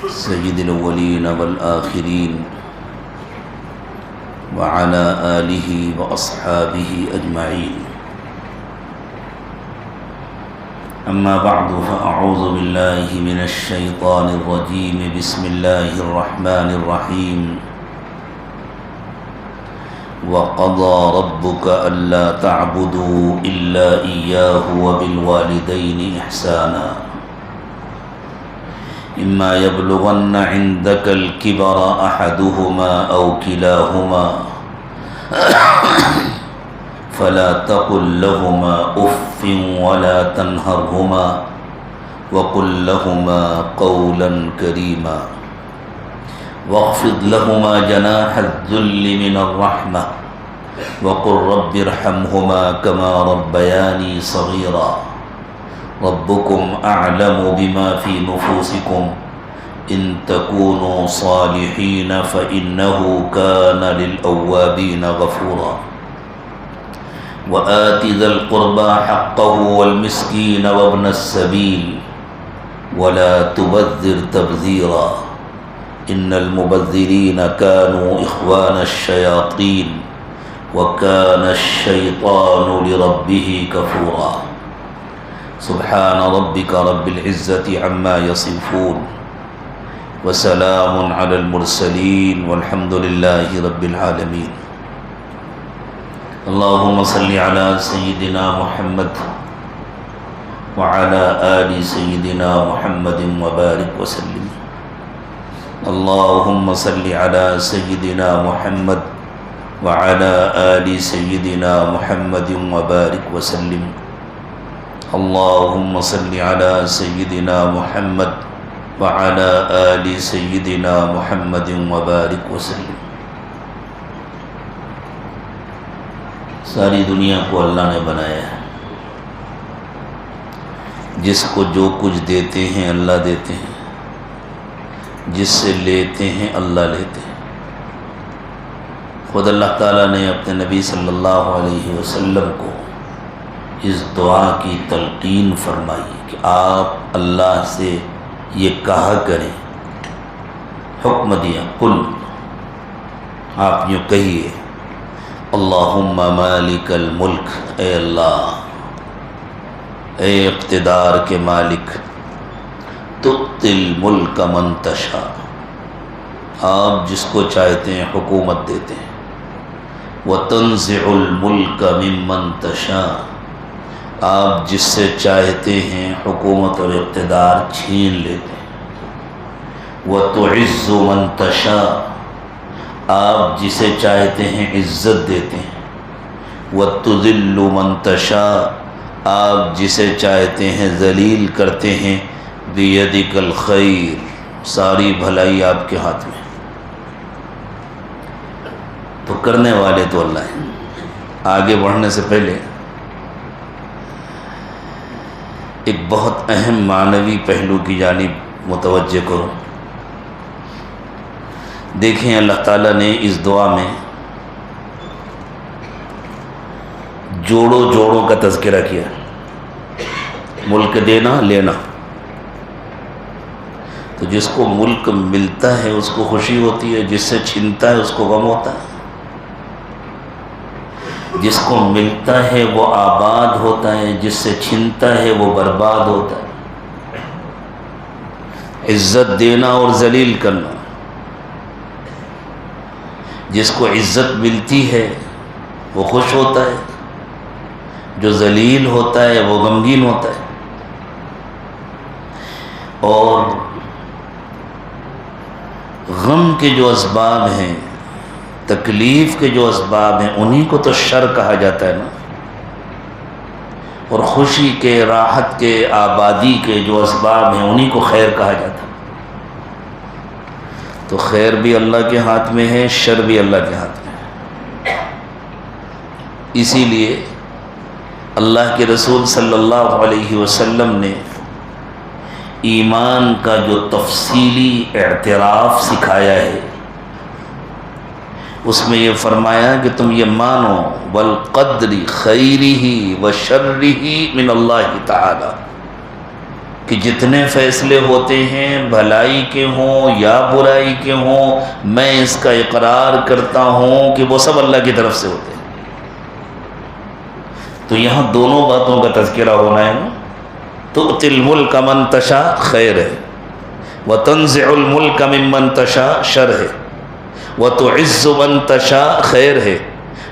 سيد الأولين والآخرين وعلى آله وأصحابه أجمعين. أما بعد فأعوذ بالله من الشيطان الرجيم. بسم الله الرحمن الرحيم. وقضى ربك ألا تعبدوا إلا إياه وبالوالدين إحسانا إما يبلغن عندك الكبر أحدهما أو كلاهما فلا تقل لهما أف ولا تنهرهما وقل لهما قولا كريما واخفض لهما جناح الذل من الرحمة وقل رب ارحمهما كما ربياني صغيرا ربكم أعلم بما في نفوسكم إن تكونوا صالحين فإنه كان للأوابين غفورا وآت ذا القربى حقه والمسكين وابن السبيل ولا تبذر تبذيرا إن المبذرين كانوا إخوان الشياطين وكان الشيطان لربه كفورا سبحان ربك رب العزة عما يصفون وسلام على المرسلين والحمد لله رب العالمين. اللهم صل على سيدنا محمد وعلى آل سيدنا محمد وبارك وسلم. اللهم صل على سيدنا محمد وعلى آل سيدنا محمد وبارك وسلم. اللهم صل على سيدنا محمد وعلى آل سيدنا محمد وبارك وسلم. ساری دنیا کو اللہ نے بنایا ہے. جس کو جو کچھ دیتے ہیں اللہ دیتے ہیں، جس سے لیتے ہیں اللہ لیتے ہیں. خود اللہ تعالیٰ نے اپنے نبی صلی اللہ علیہ وسلم کو اس دعا کی تلقین فرمائی کہ آپ اللہ سے یہ کہا کریں. حکم دیا، قل، آپ یوں کہیے، اللہم مالک الملک، اے اللہ، اے اقتدار کے مالک، تؤتی الملک من تشاء، آپ جس کو چاہتے ہیں حکومت دیتے ہیں. وتنزع الملک ممن تشاء، آپ جس سے چاہتے ہیں حکومت اور اقتدار چھین لیتے ہیں. وتعز من تشاء، آپ جسے چاہتے ہیں عزت دیتے ہیں. وتذل من تشاء، آپ جسے چاہتے ہیں ذلیل کرتے ہیں. بیدک الخیر، ساری بھلائی آپ کے ہاتھ میں. تو کرنے والے تو اللہ ہیں. آگے بڑھنے سے پہلے ایک بہت اہم معنوی پہلو کی جانب متوجہ کرو. دیکھیں اللہ تعالیٰ نے اس دعا میں جوڑوں کا تذکرہ کیا. ملک دینا لینا. تو جس کو ملک ملتا ہے اس کو خوشی ہوتی ہے، جس سے چھنتا ہے اس کو غم ہوتا ہے. جس کو ملتا ہے وہ آباد ہوتا ہے، جس سے چھنتا ہے وہ برباد ہوتا ہے. عزت دینا اور ذلیل کرنا. جس کو عزت ملتی ہے وہ خوش ہوتا ہے، جو ذلیل ہوتا ہے وہ غمگین ہوتا ہے. اور غم کے جو اسباب ہیں، تکلیف کے جو اسباب ہیں، انہی کو تو شر کہا جاتا ہے نا. اور خوشی کے، راحت کے، آبادی کے جو اسباب ہیں انہی کو خیر کہا جاتا ہے. تو خیر بھی اللہ کے ہاتھ میں ہے، شر بھی اللہ کے ہاتھ میں ہے. اسی لیے اللہ کے رسول صلی اللہ علیہ وسلم نے ایمان کا جو تفصیلی اعتراف سکھایا ہے اس میں یہ فرمایا کہ تم یہ مانو والقدر خیرہ و شرہ من اللہ تعالی، کہ جتنے فیصلے ہوتے ہیں بھلائی کے ہوں یا برائی کے ہوں، میں اس کا اقرار کرتا ہوں کہ وہ سب اللہ کی طرف سے ہوتے ہیں۔ تو یہاں دونوں باتوں کا تذکرہ ہونا ہے نا۔ تؤتی الملک من تشاء خیر ہے، وتنزع الملک ممن تشاء شر ہے، وتعز من تشاء خیر ہے،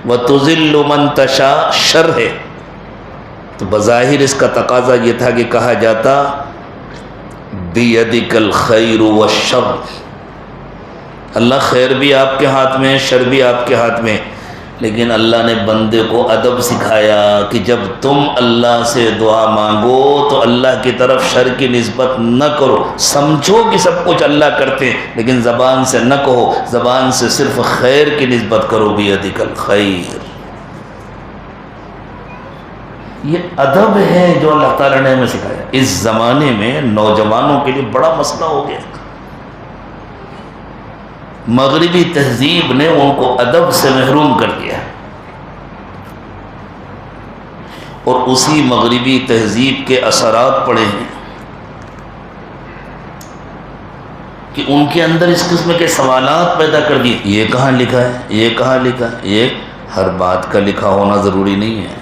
وتذل من تشاء شر ہے۔ تو بظاہر اس کا تقاضا یہ تھا کہ کہا جاتا بیدک الخیر والشر، اللہ خیر بھی آپ کے ہاتھ میں، شر بھی آپ کے ہاتھ میں۔ لیکن اللہ نے بندے کو ادب سکھایا کہ جب تم اللہ سے دعا مانگو تو اللہ کی طرف شر کی نسبت نہ کرو، سمجھو کہ سب کچھ اللہ کرتے ہیں لیکن زبان سے نہ کہو، زبان سے صرف خیر کی نسبت کرو، بیدک الخیر۔ یہ ادب ہے جو اللہ تعالیٰ نے ہمیں سکھایا۔ اس زمانے میں نوجوانوں کے لیے بڑا مسئلہ ہو گیا، مغربی تہذیب نے ان کو ادب سے محروم کر دیا، اور اسی مغربی تہذیب کے اثرات پڑے ہیں کہ ان کے اندر اس قسم کے سوالات پیدا کر دیے، یہ کہاں لکھا ہے، یہ کہاں لکھا ہے۔ یہ ہر بات کا لکھا ہونا ضروری نہیں ہے،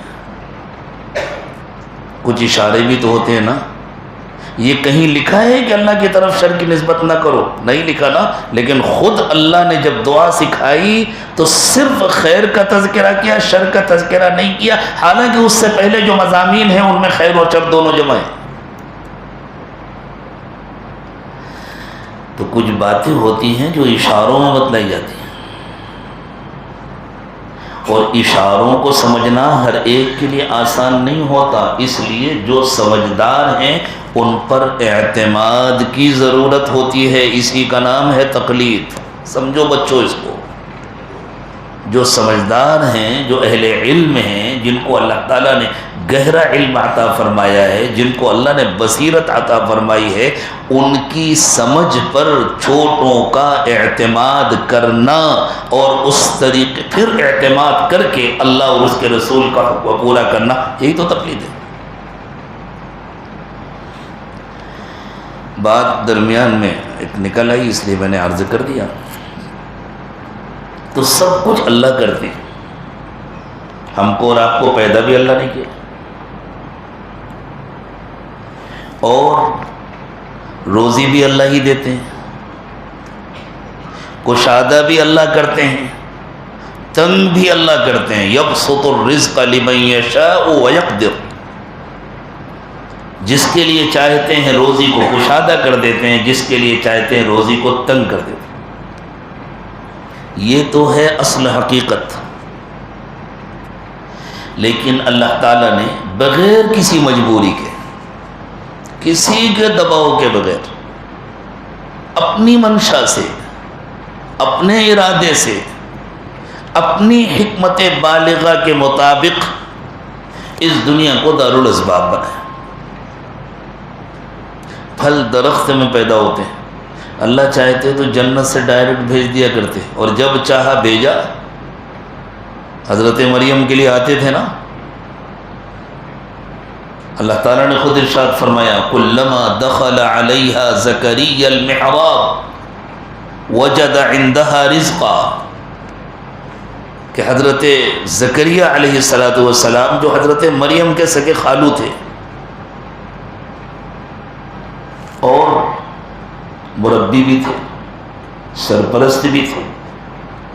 کچھ اشارے بھی تو ہوتے ہیں نا۔ یہ کہیں لکھا ہے کہ اللہ کی طرف شر کی نسبت نہ کرو، نہیں لکھا نا۔ لیکن خود اللہ نے جب دعا سکھائی تو صرف خیر کا تذکرہ کیا، شر کا تذکرہ نہیں کیا، حالانکہ اس سے پہلے جو مضامین ہیں ان میں خیر و شر دونوں جمع ہیں۔ تو کچھ باتیں ہوتی ہیں جو اشاروں میں بتلائی جاتی ہیں، اور اشاروں کو سمجھنا ہر ایک کے لیے آسان نہیں ہوتا، اس لیے جو سمجھدار ہیں ان پر اعتماد کی ضرورت ہوتی ہے، اسی کا نام ہے تقلید۔ سمجھو بچوں اس کو، جو سمجھدار ہیں، جو اہل علم ہیں، جن کو اللہ تعالیٰ نے گہرا علم عطا فرمایا ہے، جن کو اللہ نے بصیرت عطا فرمائی ہے، ان کی سمجھ پر چھوٹوں کا اعتماد کرنا اور اس طریقے پھر اعتماد کر کے اللہ اور اس کے رسول کا حکم پورا کرنا، یہی تو تقلید ہے۔ بات درمیان میں ایک نکل آئی، اس لیے میں نے عرض کر دیا۔ تو سب کچھ اللہ کرتے ہیں، ہم کو اور آپ کو پیدا بھی اللہ نے کیا، اور روزی بھی اللہ ہی دیتے ہیں، کشادہ بھی اللہ کرتے ہیں، تنگ بھی اللہ کرتے ہیں۔ یبسط الرزق لمن یشاء ویقدر، جس کے لیے چاہتے ہیں روزی کو کشادہ کر دیتے ہیں، جس کے لیے چاہتے ہیں روزی کو تنگ کر دیتے ہیں۔ یہ تو ہے اصل حقیقت۔ لیکن اللہ تعالیٰ نے بغیر کسی مجبوری کے، کسی کے دباؤ کے بغیر، اپنی منشا سے، اپنے ارادے سے، اپنی حکمت بالغہ کے مطابق اس دنیا کو دارالاسباب بنایا۔ پھل درخت میں پیدا ہوتے ہیں، اللہ چاہتے تو جنت سے ڈائریکٹ بھیج دیا کرتے، اور جب چاہا بھیجا۔ حضرت مریم کے لیے آتے تھے نا، اللہ تعالیٰ نے خود ارشاد فرمایا کلما دخل علیہا زکریا المحراب وجد عندها رزقا، کہ حضرت زکریا علیہ السلام جو حضرت مریم کے سگے خالو تھے اور مربی بھی تھے، سرپرست بھی تھے،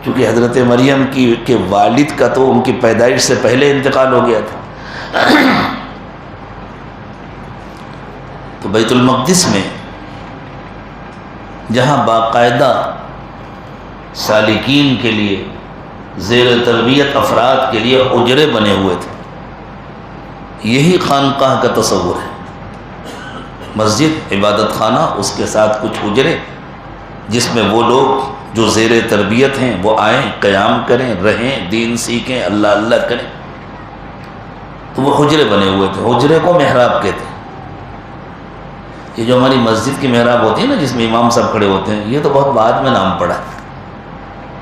کیونکہ حضرت مریم کے والد کا تو ان کی پیدائش سے پہلے انتقال ہو گیا تھا۔ تو بیت المقدس میں جہاں باقاعدہ سالکین کے لیے، زیر تربیت افراد کے لیے حجرے بنے ہوئے تھے، یہی خانقاہ کا تصور ہے۔ مسجد عبادت خانہ، اس کے ساتھ کچھ حجرے جس میں وہ لوگ جو زیر تربیت ہیں وہ آئیں، قیام کریں، رہیں، دین سیکھیں، اللہ اللہ کریں۔ تو وہ حجرے بنے ہوئے تھے، حجرے کو محراب کہتے ہیں۔ یہ جو ہماری مسجد کی محراب ہوتی ہے نا، جس میں امام صاحب کھڑے ہوتے ہیں، یہ تو بہت بعد میں نام پڑا ہے۔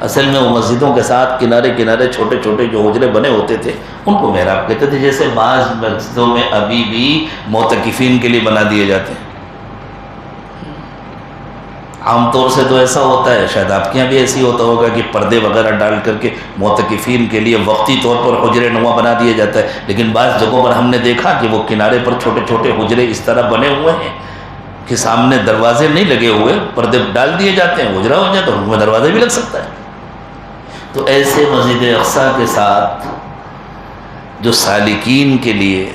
اصل میں وہ مسجدوں کے ساتھ کنارے کنارے چھوٹے چھوٹے جو حجرے بنے ہوتے تھے ان کو محراب کہتے تھے، جیسے بعض مسجدوں میں ابھی بھی معتکفین کے لیے بنا دیے جاتے ہیں۔ عام طور سے تو ایسا ہوتا ہے، شاید آپ کے یہاں بھی ایسی ہوتا ہوگا کہ پردے وغیرہ ڈال کر کے معتکفین کے لیے وقتی طور پر حجرے نما بنا دیا جاتا ہے، لیکن بعض جگہوں پر ہم نے دیکھا کہ وہ کنارے پر چھوٹے چھوٹے حجرے اس طرح بنے ہوئے ہیں کہ سامنے دروازے نہیں لگے ہوئے، پردے ڈال دیے جاتے ہیں، حجرہ ہو جاتا ہے، ان میں دروازے بھی لگ سکتا ہے۔ تو ایسے مسجد اقصیٰ کے ساتھ جو سالکین کے لیے،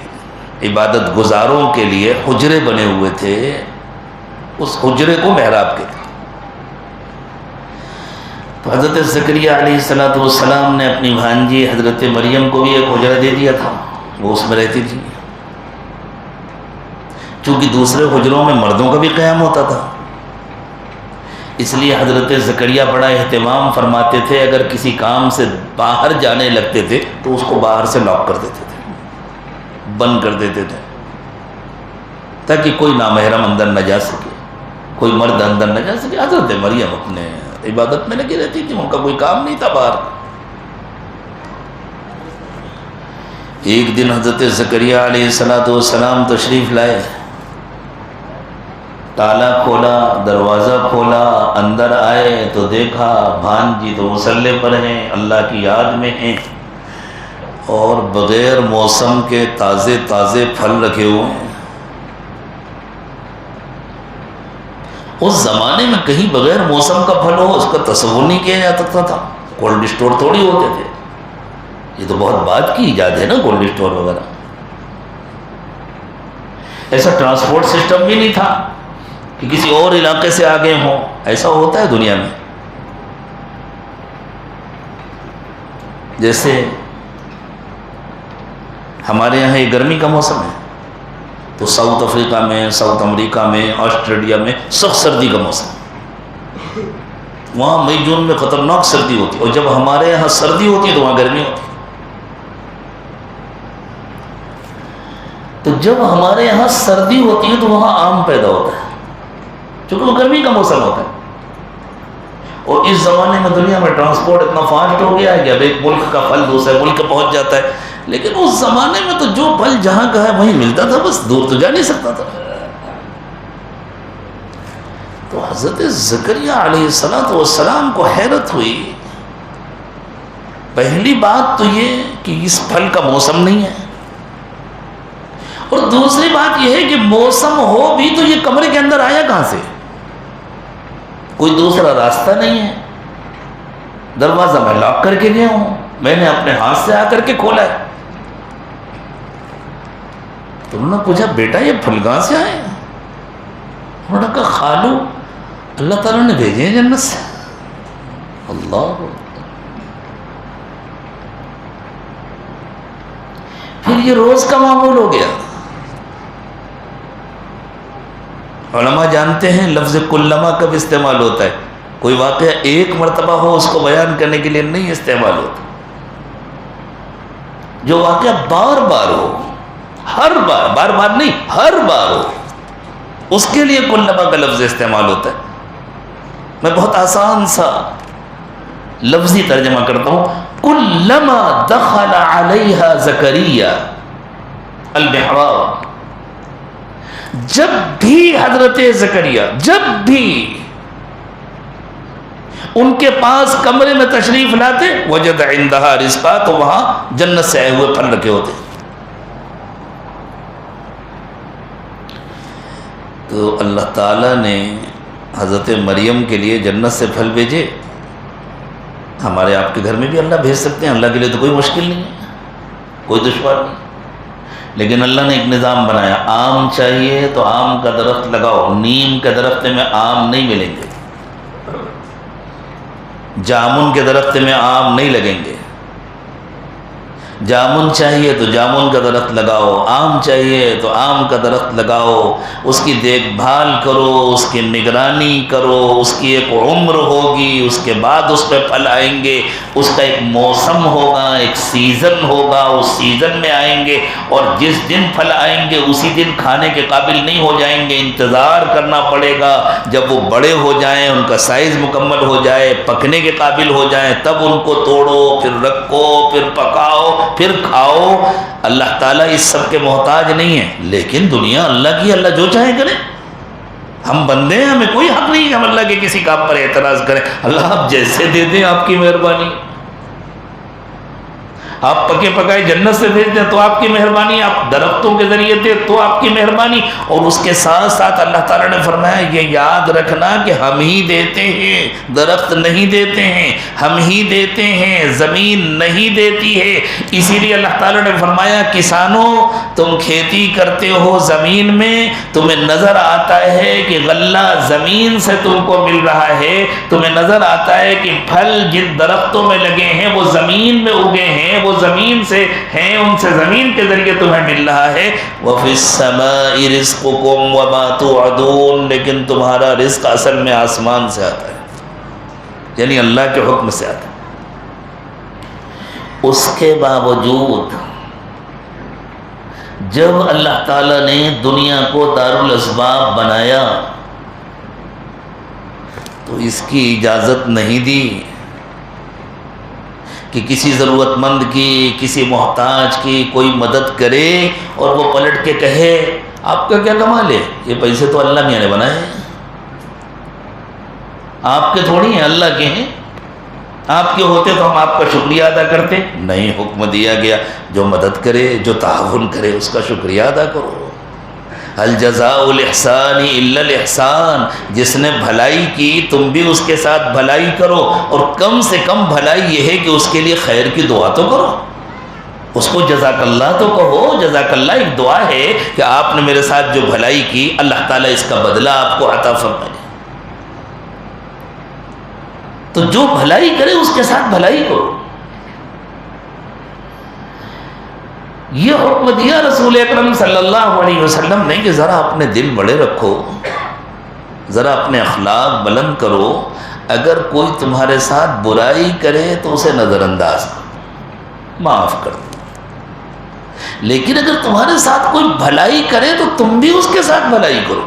عبادت گزاروں کے لیے حجرے بنے ہوئے تھے، اس حجرے کو محراب کہتے ہیں۔ تو حضرت زکریا علیہ السلام نے اپنی بھانجی حضرت مریم کو بھی ایک حجرہ دے دیا تھا، وہ اس میں رہتی تھی۔ چونکہ دوسرے حجروں میں مردوں کا بھی قیام ہوتا تھا، اس لیے حضرت زکریا بڑا اہتمام فرماتے تھے، اگر کسی کام سے باہر جانے لگتے تھے تو اس کو باہر سے لاک کر دیتے تھے، بند کر دیتے تھے، تاکہ کوئی نامحرم اندر نہ جا سکے، کوئی مرد اندر نہ جا سکے۔ حضرت مریم اپنے عبادت میں لگی رہتی تھی، ان کا کوئی کام نہیں تھا باہر۔ ایک دن حضرت زکریا علیہ السلام تشریف لائے، تالا کھولا، دروازہ کھولا، اندر آئے تو دیکھا بھانجی تو مصلی پر ہیں، اللہ کی یاد میں ہیں، اور بغیر موسم کے تازے تازے پھل رکھے ہوئے ہیں۔ اس زمانے میں کہیں بغیر موسم کا پھل ہو اس کا تصور نہیں کیا جا سکتا تھا، کولڈ اسٹور تھوڑی ہوتے تھے، یہ تو بہت بعد کی ایجاد ہے نا کولڈ اسٹور وغیرہ۔ ایسا ٹرانسپورٹ سسٹم بھی نہیں تھا کہ کسی اور علاقے سے آگے ہوں، ایسا ہوتا ہے دنیا میں۔ جیسے ہمارے یہاں یہ گرمی کا موسم ہے، تو ساؤتھ افریقہ میں، ساؤتھ امریکہ میں، آسٹریلیا میں سخت سردی کا موسم، وہاں مئی جون میں خطرناک سردی ہوتی ہے، اور جب ہمارے یہاں سردی ہوتی ہے تو وہاں گرمی ہوتی ہے۔ تو جب ہمارے یہاں سردی ہوتی ہے تو وہاں آم پیدا ہوتا ہے، چونکہ وہ گرمی کا موسم ہوتا ہے۔ اور اس زمانے میں دنیا میں ٹرانسپورٹ اتنا فاسٹ ہو گیا ہے کہ اب ایک ملک کا پھل دوسرے ملک پہنچ جاتا ہے، لیکن اس زمانے میں تو جو پھل جہاں کا ہے وہیں ملتا تھا، بس دور تو جا نہیں سکتا تھا۔ تو حضرت زکریا علیہ السلام کو حیرت ہوئی، پہلی بات تو یہ کہ اس پھل کا موسم نہیں ہے، اور دوسری بات یہ ہے کہ موسم ہو بھی تو یہ کمرے کے اندر آیا کہاں سے؟ کوئی دوسرا راستہ نہیں ہے، دروازہ میں لاک کر کے گیا ہوں، میں نے اپنے ہاتھ سے آ کر کے کھولا ہے۔ تو انہوں نے پوچھا بیٹا یہ پھل کہاں سے آئے؟ انہوں نے کہا خالو اللہ تعالیٰ نے بھیجے ہیں جنت سے۔ اللہ، پھر یہ روز کا معمول ہو گیا۔ علماء جانتے ہیں لفظ کلما کب استعمال ہوتا ہے، کوئی واقعہ ایک مرتبہ ہو اس کو بیان کرنے کے لیے نہیں استعمال ہوتا، جو واقعہ بار بار ہو، ہر بار، بار بار نہیں ہر بار ہو، اس کے لیے کلما کا لفظ استعمال ہوتا ہے۔ میں بہت آسان سا لفظی ترجمہ کرتا ہوں، کلما دخل علیہا زکریا المحراب، جب بھی حضرت زکریا، جب بھی ان کے پاس کمرے میں تشریف لاتے، وجد عندہا رزقا، تو وہاں جنت سے آئے ہوئے پھل رکھے ہوتے۔ تو اللہ تعالیٰ نے حضرت مریم کے لیے جنت سے پھل بھیجے، ہمارے آپ کے گھر میں بھی اللہ بھیج سکتے ہیں، اللہ کے لیے تو کوئی مشکل نہیں ہے، کوئی دشوار نہیں، لیکن اللہ نے ایک نظام بنایا، آم چاہیے تو آم کا درخت لگاؤ، نیم کے درخت میں آم نہیں ملیں گے، جامن کے درخت میں آم نہیں لگیں گے، جامن چاہیے تو جامن کا درخت لگاؤ، آم چاہیے تو آم کا درخت لگاؤ، اس کی دیکھ بھال کرو، اس کی نگرانی کرو، اس کی ایک عمر ہوگی، اس کے بعد اس پہ پھل آئیں گے، اس کا ایک موسم ہوگا، ایک سیزن ہوگا، اس سیزن میں آئیں گے، اور جس دن پھل آئیں گے اسی دن کھانے کے قابل نہیں ہو جائیں گے، انتظار کرنا پڑے گا، جب وہ بڑے ہو جائیں، ان کا سائز مکمل ہو جائے، پکنے کے قابل ہو جائیں، تب ان کو توڑو، پھر رکھو، پھر پکاؤ، پھر کھاؤ۔ اللہ تعالیٰ اس سب کے محتاج نہیں ہے، لیکن دنیا اللہ کی، اللہ جو چاہے کرے۔ ہم بندے ہیں، ہمیں کوئی حق نہیں کہ ہم اللہ کے کسی کام پر اعتراض کریں. اللہ آپ جیسے دے دیں آپ کی مہربانی. آپ پکے پکائے جنت سے بھیج دیں تو آپ کی مہربانی، آپ درختوں کے ذریعے دیں تو آپ کی مہربانی. اور اس کے ساتھ ساتھ اللہ تعالیٰ نے فرمایا یہ یاد رکھنا کہ ہم ہی دیتے ہیں، درخت نہیں دیتے ہیں، ہم ہی دیتے ہیں، زمین نہیں دیتی ہے. اسی لیے اللہ تعالیٰ نے فرمایا کسانوں تم کھیتی کرتے ہو زمین میں، تمہیں نظر آتا ہے کہ غلہ زمین سے تم کو مل رہا ہے، تمہیں نظر آتا ہے کہ پھل جن درختوں میں لگے ہیں وہ زمین میں اگے ہیں، وہ زمین سے ہیں، ان سے زمین کے ذریعے تمہیں مل رہا ہے. وَفِي السَّمَاءِ رِزْقُكُمْ وَمَا تُوعَدُونَ، لیکن تمہارا رزق اصل میں آسمان سے آتا ہے، یعنی اللہ کے حکم سے آتا ہے. اس کے باوجود جب اللہ تعالیٰ نے دنیا کو دارالاسباب بنایا تو اس کی اجازت نہیں دی کہ کسی ضرورت مند کی، کسی محتاج کی کوئی مدد کرے اور وہ پلٹ کے کہے آپ کا کیا کمال ہے، یہ پیسے تو اللہ میاں نے بنائے ہیں، آپ کے تھوڑی ہیں، اللہ کے ہیں، آپ کے ہوتے تو ہم آپ کا شکریہ ادا کرتے. نہیں، حکم دیا گیا جو مدد کرے، جو تعاون کرے اس کا شکریہ ادا کرو. هل جزاء الاحسان الا الاحسان، جس نے بھلائی کی تم بھی اس کے ساتھ بھلائی کرو، اور کم سے کم بھلائی یہ ہے کہ اس کے لیے خیر کی دعا تو کرو، اس کو جزاک اللہ تو کہو. جزاک اللہ ایک دعا ہے کہ آپ نے میرے ساتھ جو بھلائی کی اللہ تعالیٰ اس کا بدلہ آپ کو عطا فرمائے. تو جو بھلائی کرے اس کے ساتھ بھلائی کرو. یہ حکم دیا رسول اکرم صلی اللہ علیہ وسلم نے کہ ذرا اپنے دل بڑے رکھو، ذرا اپنے اخلاق بلند کرو. اگر کوئی تمہارے ساتھ برائی کرے تو اسے نظر انداز کرو، معاف کر دو. لیکن اگر تمہارے ساتھ کوئی بھلائی کرے تو تم بھی اس کے ساتھ بھلائی کرو.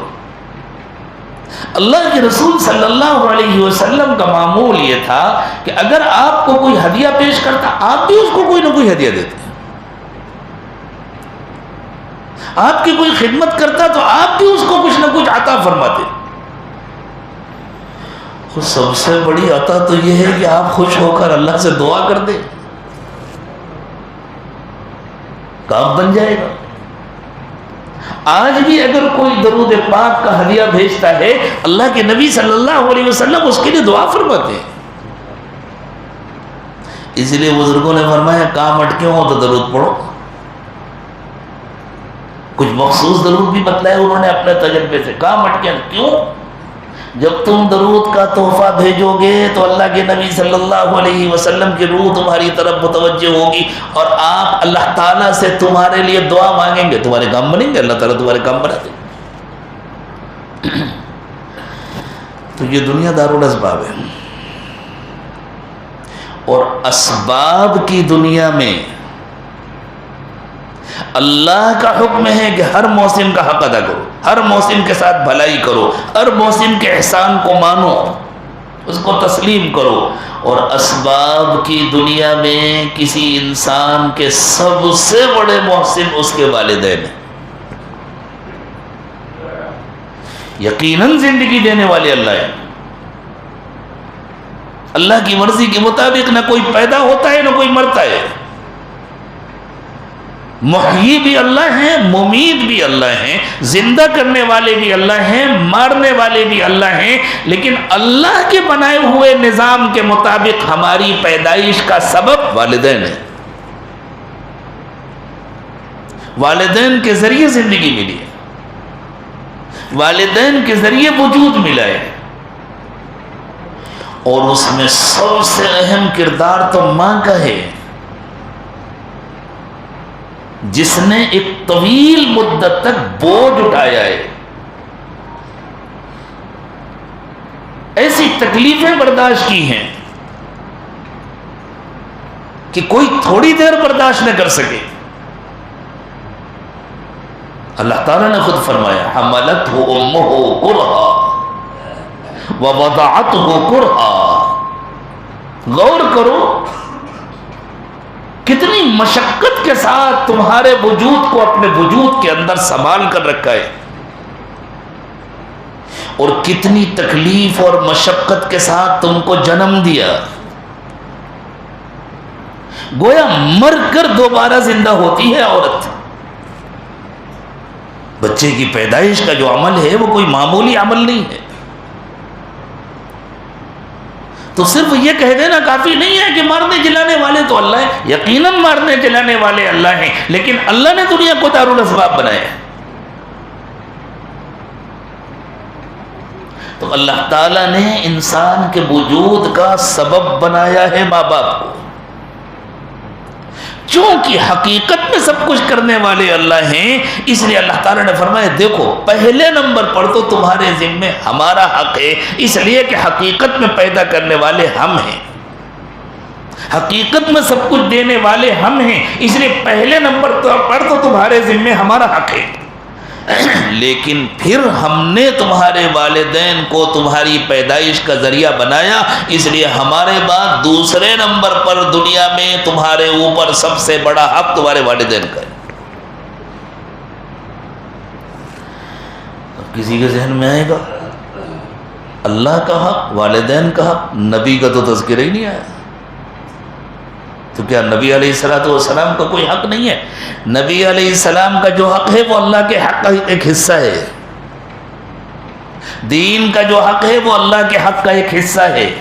اللہ کے رسول صلی اللہ علیہ وسلم کا معمول یہ تھا کہ اگر آپ کو کوئی ہدیہ پیش کرتا آپ بھی اس کو کوئی نہ کوئی ہدیہ دیتے، آپ کی کوئی خدمت کرتا تو آپ بھی اس کو کچھ نہ کچھ عطا فرماتے. سب سے بڑی عطا تو یہ ہے کہ آپ خوش ہو کر اللہ سے دعا کر دیں، کام بن جائے گا. آج بھی اگر کوئی درود پاک کا ہدیہ بھیجتا ہے اللہ کے نبی صلی اللہ علیہ وسلم اس کے لیے دعا فرماتے ہیں. اس لیے بزرگوں نے فرمایا کام اٹکے ہوں تو درود پڑھو. کچھ مخصوص درود بھی بتلائے انہوں نے اپنے تجربے سے. کام اٹکے کیوں؟ جب تم درود کا تحفہ بھیجو گے تو اللہ کے نبی صلی اللہ علیہ وسلم کی روح تمہاری طرف متوجہ ہوگی اور آپ اللہ تعالیٰ سے تمہارے لیے دعا مانگیں گے، تمہارے کام بنیں گے، اللہ تعالیٰ تمہارے کام بنا دیں گے. تو یہ دنیا دارالاسباب ہے، اور اسباب کی دنیا میں اللہ کا حکم ہے کہ ہر محسن کا حق ادا کرو، ہر محسن کے ساتھ بھلائی کرو، ہر محسن کے احسان کو مانو، اس کو تسلیم کرو. اور اسباب کی دنیا میں کسی انسان کے سب سے بڑے محسن اس کے والدین ہیں. یقیناً زندگی دینے والے اللہ ہیں. اللہ کی مرضی کے مطابق نہ کوئی پیدا ہوتا ہے نہ کوئی مرتا ہے. محیی بھی اللہ ہیں، ممید بھی اللہ ہیں، زندہ کرنے والے بھی اللہ ہیں، مارنے والے بھی اللہ ہیں. لیکن اللہ کے بنائے ہوئے نظام کے مطابق ہماری پیدائش کا سبب والدین ہے. والدین کے ذریعے زندگی ملی ہے، والدین کے ذریعے وجود ملا ہے. اور اس میں سب سے اہم کردار تو ماں کا ہے، جس نے ایک طویل مدت تک بوجھ اٹھایا ہے، ایسی تکلیفیں برداشت کی ہیں کہ کوئی تھوڑی دیر برداشت نہ کر سکے. اللہ تعالیٰ نے خود فرمایا حملتہ امہ کرہا ووضعتہ کرہا. غور کرو کتنی مشقت کے ساتھ تمہارے وجود کو اپنے وجود کے اندر سنبھال کر رکھا ہے. اور کتنی تکلیف اور مشقت کے ساتھ تم کو جنم دیا، گویا مر کر دوبارہ زندہ ہوتی ہے عورت۔ بچے کی پیدائش کا جو عمل ہے وہ کوئی معمولی عمل نہیں ہے۔ تو صرف یہ کہہ دینا کافی نہیں ہے کہ مارنے جلانے والے تو اللہ ہے، یقیناً مارنے جلانے والے اللہ ہیں، لیکن اللہ نے دنیا کو دارالاسباب بنایا ہے۔ تو اللہ تعالیٰ نے انسان کے وجود کا سبب بنایا ہے ماں باپ کو، چونکہ حقیقت میں سب کچھ کرنے والے اللہ ہیں، اس لیے اللہ تعالیٰ نے فرمایا دیکھو پہلے نمبر پر تو تمہارے ذمے ہمارا حق ہے، اس لیے کہ حقیقت میں پیدا کرنے والے ہم ہیں، حقیقت میں سب کچھ دینے والے ہم ہیں، اس لیے پہلے نمبر پر تو تمہارے ذمے ہمارا حق ہے۔ لیکن پھر ہم نے تمہارے والدین کو تمہاری پیدائش کا ذریعہ بنایا، اس لیے ہمارے بعد دوسرے نمبر پر دنیا میں تمہارے اوپر سب سے بڑا حق تمہارے والدین کا ہے۔ اب کسی کے ذہن میں آئے گا اللہ کا حق، والدین کا حق، نبی کا تو تذکرہ ہی نہیں آیا، تو کیا نبی علیہ السلام کا کوئی حق نہیں ہے؟ نبی علیہ السلام کا جو حق ہے وہ اللہ کے حق کا ایک حصہ ہے، دین کا جو حق ہے وہ اللہ کے حق کا ایک حصہ ہے،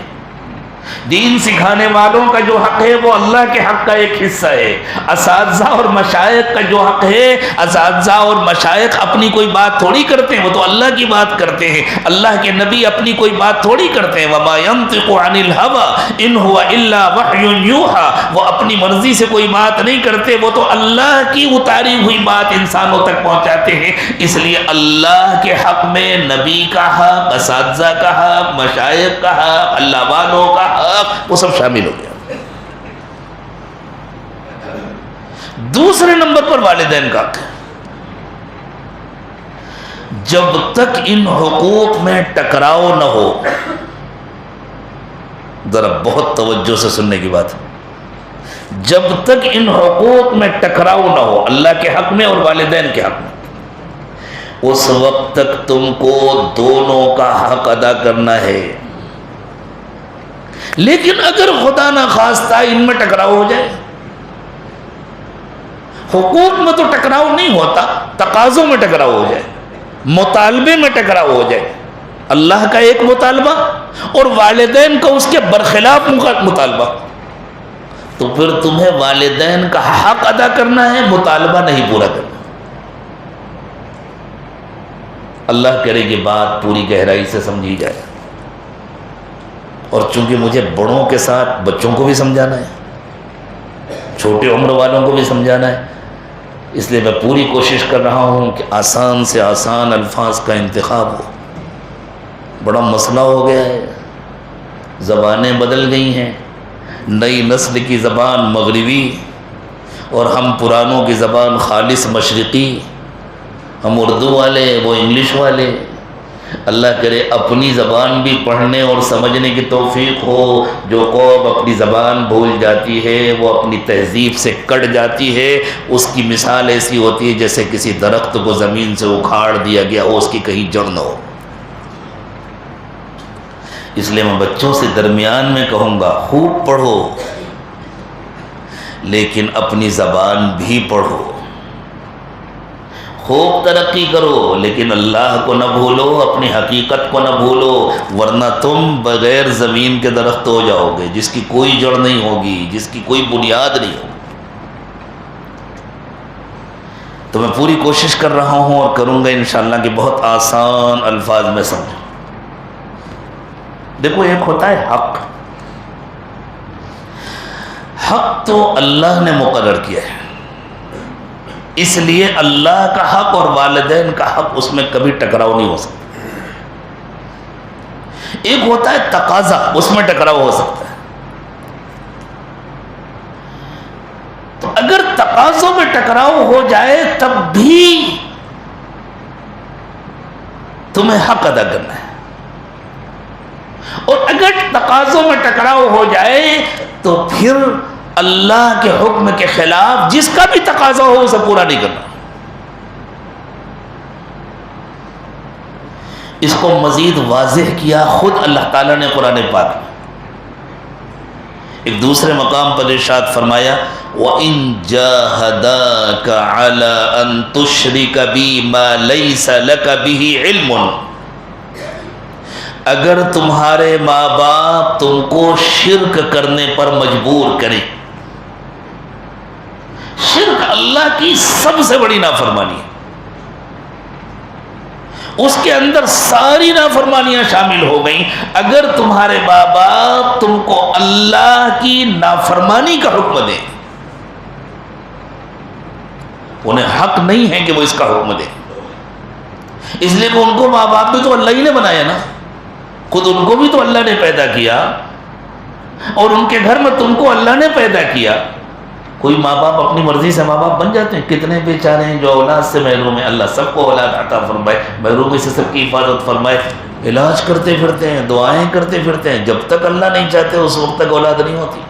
دین سکھانے والوں کا جو حق ہے وہ اللہ کے حق کا ایک حصہ ہے، اساتذہ اور مشائخ کا جو حق ہے، اساتذہ اور مشائخ اپنی کوئی بات تھوڑی کرتے ہیں، وہ تو اللہ کی بات کرتے ہیں، اللہ کے نبی اپنی کوئی بات تھوڑی کرتے ہیں، وَمَا يَنطِقُ عَنِ الْهَوَىٰ إِنْ هُوَ إِلَّا وَحْيٌ يُوحَىٰ، وہ اپنی مرضی سے کوئی بات نہیں کرتے، وہ تو اللہ کی اتاری ہوئی بات انسانوں تک پہنچاتے ہیں۔ اس لیے اللہ کے حق میں نبی کا حق، اساتذہ کا حق، مشائخ کا حق، اللہ والوں کا حق، وہ سب شامل ہو گیا۔ دوسرے نمبر پر والدین کا حق ہے۔ جب تک ان حقوق میں ٹکراؤ نہ ہو، ذرا بہت توجہ سے سننے کی بات ہے، جب تک ان حقوق میں ٹکراؤ نہ ہو، اللہ کے حق میں اور والدین کے حق میں، اس وقت تک تم کو دونوں کا حق ادا کرنا ہے۔ لیکن اگر خدا نہ خواستہ ان میں ٹکراؤ ہو جائے، حقوق میں تو ٹکراؤ نہیں ہوتا، تقاضوں میں ٹکراؤ ہو جائے، مطالبے میں ٹکراؤ ہو جائے، اللہ کا ایک مطالبہ اور والدین کا اس کے برخلاف مطالبہ، تو پھر تمہیں والدین کا حق ادا کرنا ہے، مطالبہ نہیں پورا کرنا۔ اللہ کرے کہ بات پوری گہرائی سے سمجھی جائے، اور چونکہ مجھے بڑوں کے ساتھ بچوں کو بھی سمجھانا ہے، چھوٹے عمر والوں کو بھی سمجھانا ہے، اس لیے میں پوری کوشش کر رہا ہوں کہ آسان سے آسان الفاظ کا انتخاب ہو۔ بڑا مسئلہ ہو گیا ہے، زبانیں بدل گئی ہیں، نئی نسل کی زبان مغربی اور ہم پرانوں کی زبان خالص مشرقی، ہم اردو والے وہ انگلش والے۔ اللہ کرے اپنی زبان بھی پڑھنے اور سمجھنے کی توفیق ہو۔ جو قوم اپنی زبان بھول جاتی ہے وہ اپنی تہذیب سے کٹ جاتی ہے، اس کی مثال ایسی ہوتی ہے جیسے کسی درخت کو زمین سے اکھاڑ دیا گیا ہو، اس کی کہیں جڑ نہ ہو۔ اس لیے میں بچوں سے درمیان میں کہوں گا خوب پڑھو، لیکن اپنی زبان بھی پڑھو، خوب ترقی کرو، لیکن اللہ کو نہ بھولو، اپنی حقیقت کو نہ بھولو، ورنہ تم بغیر زمین کے درخت ہو جاؤ گے، جس کی کوئی جڑ نہیں ہوگی، جس کی کوئی بنیاد نہیں ہوگی۔ تو میں پوری کوشش کر رہا ہوں اور کروں گا انشاءاللہ کہ بہت آسان الفاظ میں سمجھوں۔ دیکھو ایک ہوتا ہے حق، حق تو اللہ نے مقرر کیا ہے، اس لیے اللہ کا حق اور والدین کا حق اس میں کبھی ٹکراؤ نہیں ہو سکتا۔ ایک ہوتا ہے تقاضا، اس میں ٹکراؤ ہو سکتا ہے۔ تو اگر تقاضوں میں ٹکراؤ ہو جائے تب بھی تمہیں حق ادا کرنا ہے، اور اگر تقاضوں میں ٹکراؤ ہو جائے تو پھر اللہ کے حکم کے خلاف جس کا بھی تقاضا ہو اسے پورا نہیں کرنا۔ اس کو مزید واضح کیا خود اللہ تعالیٰ نے قرآن پاک میں۔ ایک دوسرے مقام پر ارشاد فرمایا وَإِن جَاهَدَاكَ عَلَىٰ أَن تُشْرِكَ بِي مَا لَيْسَ لَكَ بِهِ عِلْمٌ، اگر تمہارے ماں باپ تم کو شرک کرنے پر مجبور کریں۔ شرک اللہ کی سب سے بڑی نافرمانی ہے، اس کے اندر ساری نافرمانیاں شامل ہو گئیں۔ اگر تمہارے ماں باپ تم کو اللہ کی نافرمانی کا حکم دیں، انہیں حق نہیں ہے کہ وہ اس کا حکم دیں، اس لیے کہ ان کو ماں باپ بھی تو اللہ ہی نے بنایا نا، خود ان کو بھی تو اللہ نے پیدا کیا، اور ان کے گھر میں تم کو اللہ نے پیدا کیا۔ کوئی ماں باپ اپنی مرضی سے ماں باپ بن جاتے ہیں، کتنے بیچارے ہیں جو اولاد سے محروم ہیں، اللہ سب کو اولاد عطا فرمائے، محرومی سے سب کی حفاظت فرمائے، علاج کرتے پھرتے ہیں، دعائیں کرتے پھرتے ہیں، جب تک اللہ نہیں چاہتے اس وقت تک اولاد نہیں ہوتی۔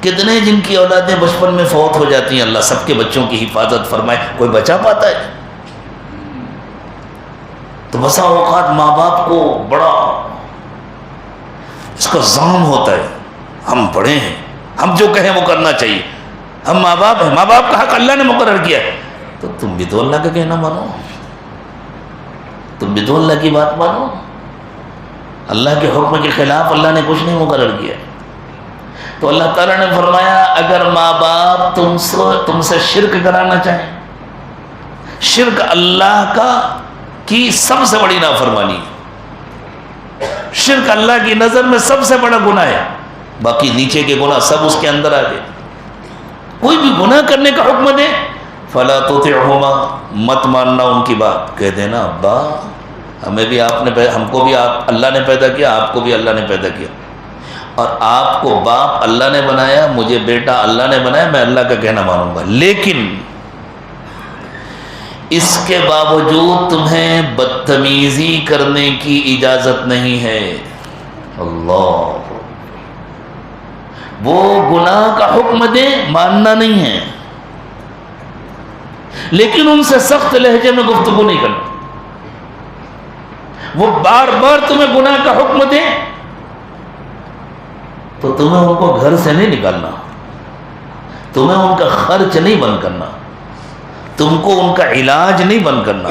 کتنے جن کی اولادیں بچپن میں فوت ہو جاتی ہیں، اللہ سب کے بچوں کی حفاظت فرمائے، کوئی بچا پاتا ہے؟ تو بسا اوقات ماں باپ کو بڑا اس کا ظلم ہوتا ہے، ہم بڑے ہیں، ہم جو کہیں وہ کرنا چاہیے، ہم ماں باپ ہیں، ماں باپ کا حق اللہ نے مقرر کیا ہے، تو تم بھی تو اللہ کا کہنا مانو، تم بھی تو اللہ کی بات مانو۔ اللہ کے حکم کے خلاف اللہ نے کچھ نہیں مقرر کیا۔ تو اللہ تعالیٰ نے فرمایا اگر ماں باپ تم سے شرک کرانا چاہیں، شرک اللہ کی سب سے بڑی نافرمانی ہے، شرک اللہ کی نظر میں سب سے بڑا گناہ ہے، باقی نیچے کے گناہ سب اس کے اندر آ گئے۔ کوئی بھی گناہ کرنے کا حکم دے فلا تطعهما، مت ماننا ان کی بات، کہہ دینا ابا ہم کو بھی اللہ نے پیدا کیا، آپ کو بھی اللہ نے پیدا کیا، اور آپ کو باپ اللہ نے بنایا، مجھے بیٹا اللہ نے بنایا، میں اللہ کا کہنا مانوں گا، لیکن اس کے باوجود تمہیں بدتمیزی کرنے کی اجازت نہیں ہے۔ اللہ، وہ گناہ کا حکم دے ماننا نہیں ہے، لیکن ان سے سخت لہجے میں گفتگو نہیں کرنا۔ وہ بار بار تمہیں گناہ کا حکم دے تو تمہیں ان کو گھر سے نہیں نکالنا، تمہیں ان کا خرچ نہیں بند کرنا، تم کو ان کا علاج نہیں بند کرنا،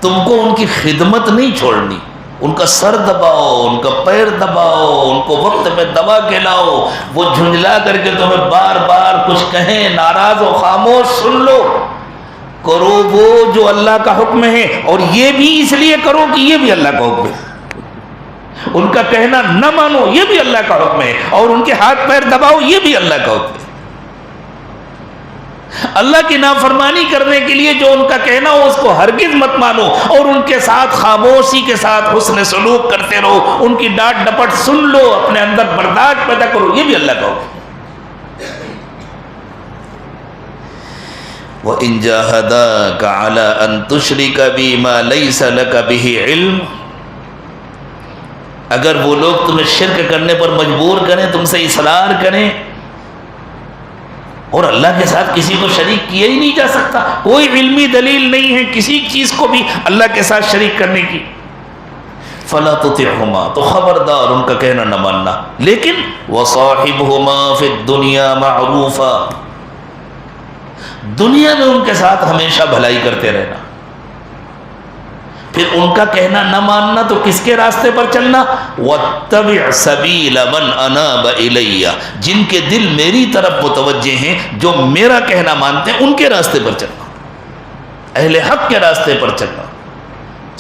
تم کو ان کی خدمت نہیں چھوڑنی، ان کا سر دباؤ، ان کا پیر دباؤ، ان کو وقت میں دوا کھلاؤ، وہ جھنجلا کر کے تمہیں بار بار کچھ کہیں، ناراض و خاموش سن لو، کرو وہ جو اللہ کا حکم ہے، اور یہ بھی اس لیے کرو کہ یہ بھی اللہ کا حکم ہے، ان کا کہنا نہ مانو یہ بھی اللہ کا حکم ہے، اور ان کے ہاتھ پیر دباؤ یہ بھی اللہ کا حکم ہے۔ اللہ کی نافرمانی کرنے کے لیے جو ان کا کہنا ہو اس کو ہرگز مت مانو، اور ان کے ساتھ خاموشی کے ساتھ حسن سلوک کرتے رہو، ان کی ڈانٹ ڈپٹ سن لو، اپنے اندر برداشت پیدا کرو، یہ بھی اللہ کا حکم ہے۔ وَإِن جَاهَدَاكَ عَلَىٰ أَن تُشْرِكَ بِي مَا لَيْسَ لَكَ بِهِ عِلْمٌ، اگر وہ لوگ تمہیں شرک کرنے پر مجبور کریں، تم سے اصرار کریں، اور اللہ کے ساتھ کسی کو شریک کیا ہی نہیں جا سکتا، کوئی علمی دلیل نہیں ہے کسی چیز کو بھی اللہ کے ساتھ شریک کرنے کی، فلا تطعهما، تو خبردار ان کا کہنا نہ ماننا، لیکن وصاحبهما فی الدنیا معروفا، دنیا میں ان کے ساتھ ہمیشہ بھلائی کرتے رہنا۔ پھر ان کا کہنا نہ ماننا تو کس کے راستے پر چلنا؟ وَاتَّبِعْ سَبِيلَ مَنْ أَنَابَ إِلَيَّ، جن کے دل میری طرف متوجہ ہیں، جو میرا کہنا مانتے ہیں، ان کے راستے پر چلنا، اہل حق کے راستے پر چلنا،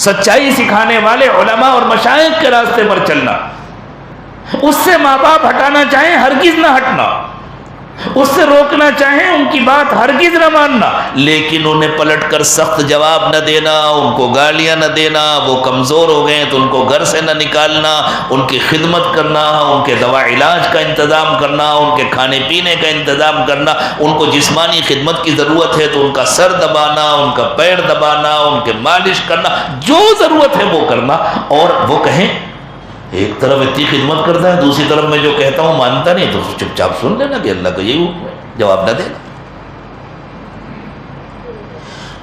سچائی سکھانے والے علماء اور مشائخ کے راستے پر چلنا۔ اس سے ماں باپ ہٹانا چاہیں ہرگز نہ ہٹنا، اس سے روکنا چاہیں ان کی بات ہرگز نہ ماننا، لیکن انہیں پلٹ کر سخت جواب نہ دینا، ان کو گالیاں نہ دینا، وہ کمزور ہو گئے تو ان کو گھر سے نہ نکالنا، ان کی خدمت کرنا، ان کے دوا علاج کا انتظام کرنا، ان کے کھانے پینے کا انتظام کرنا، ان کو جسمانی خدمت کی ضرورت ہے تو ان کا سر دبانا، ان کا پیر دبانا، ان کے مالش کرنا، جو ضرورت ہے وہ کرنا۔ اور وہ کہیں ایک طرف اتنی خدمت کرتا ہے، دوسری طرف میں جو کہتا ہوں مانتا نہیں، تو چپ چاپ سن لینا کہ اللہ کا یہی حکم ہے، جواب نہ دینا۔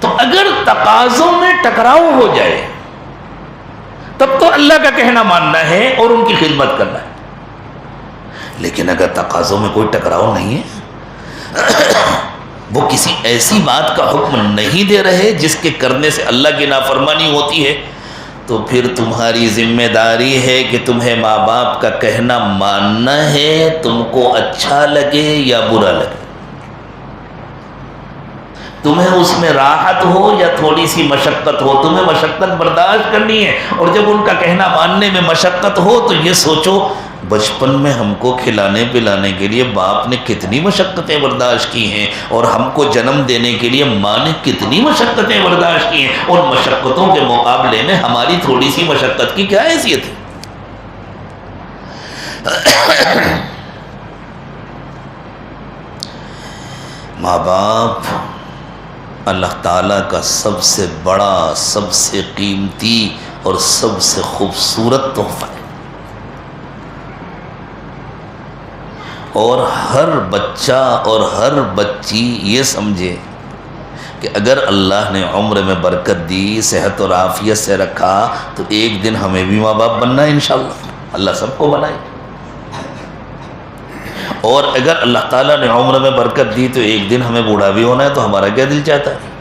تو اگر تقاضوں میں ٹکراؤ ہو جائے تب تو اللہ کا کہنا ماننا ہے اور ان کی خدمت کرنا ہے، لیکن اگر تقاضوں میں کوئی ٹکراؤ نہیں ہے، وہ کسی ایسی بات کا حکم نہیں دے رہے جس کے کرنے سے اللہ کی نافرمانی ہوتی ہے، تو پھر تمہاری ذمہ داری ہے کہ تمہیں ماں باپ کا کہنا ماننا ہے، تم کو اچھا لگے یا برا لگے، تمہیں اس میں راحت ہو یا تھوڑی سی مشقت ہو، تمہیں مشقت برداشت کرنی ہے۔ اور جب ان کا کہنا ماننے میں مشقت ہو تو یہ سوچو بچپن میں ہم کو کھلانے پلانے کے لیے باپ نے کتنی مشقتیں برداشت کی ہیں، اور ہم کو جنم دینے کے لیے ماں نے کتنی مشقتیں برداشت کی ہیں، اور مشقتوں کے مقابلے میں ہماری تھوڑی سی مشقت کی کیا حیثیت ہے؟ ماں باپ اللہ تعالیٰ کا سب سے بڑا، سب سے قیمتی اور سب سے خوبصورت تحفہ ہے، اور ہر بچہ اور ہر بچی یہ سمجھے کہ اگر اللہ نے عمر میں برکت دی، صحت اور عافیت سے رکھا، تو ایک دن ہمیں بھی ماں باپ بننا ہے انشاءاللہ، اللہ سب کو بنائے۔ اور اگر اللہ تعالیٰ نے عمر میں برکت دی تو ایک دن ہمیں بوڑھا بھی ہونا ہے، تو ہمارا کیا دل چاہتا ہے؟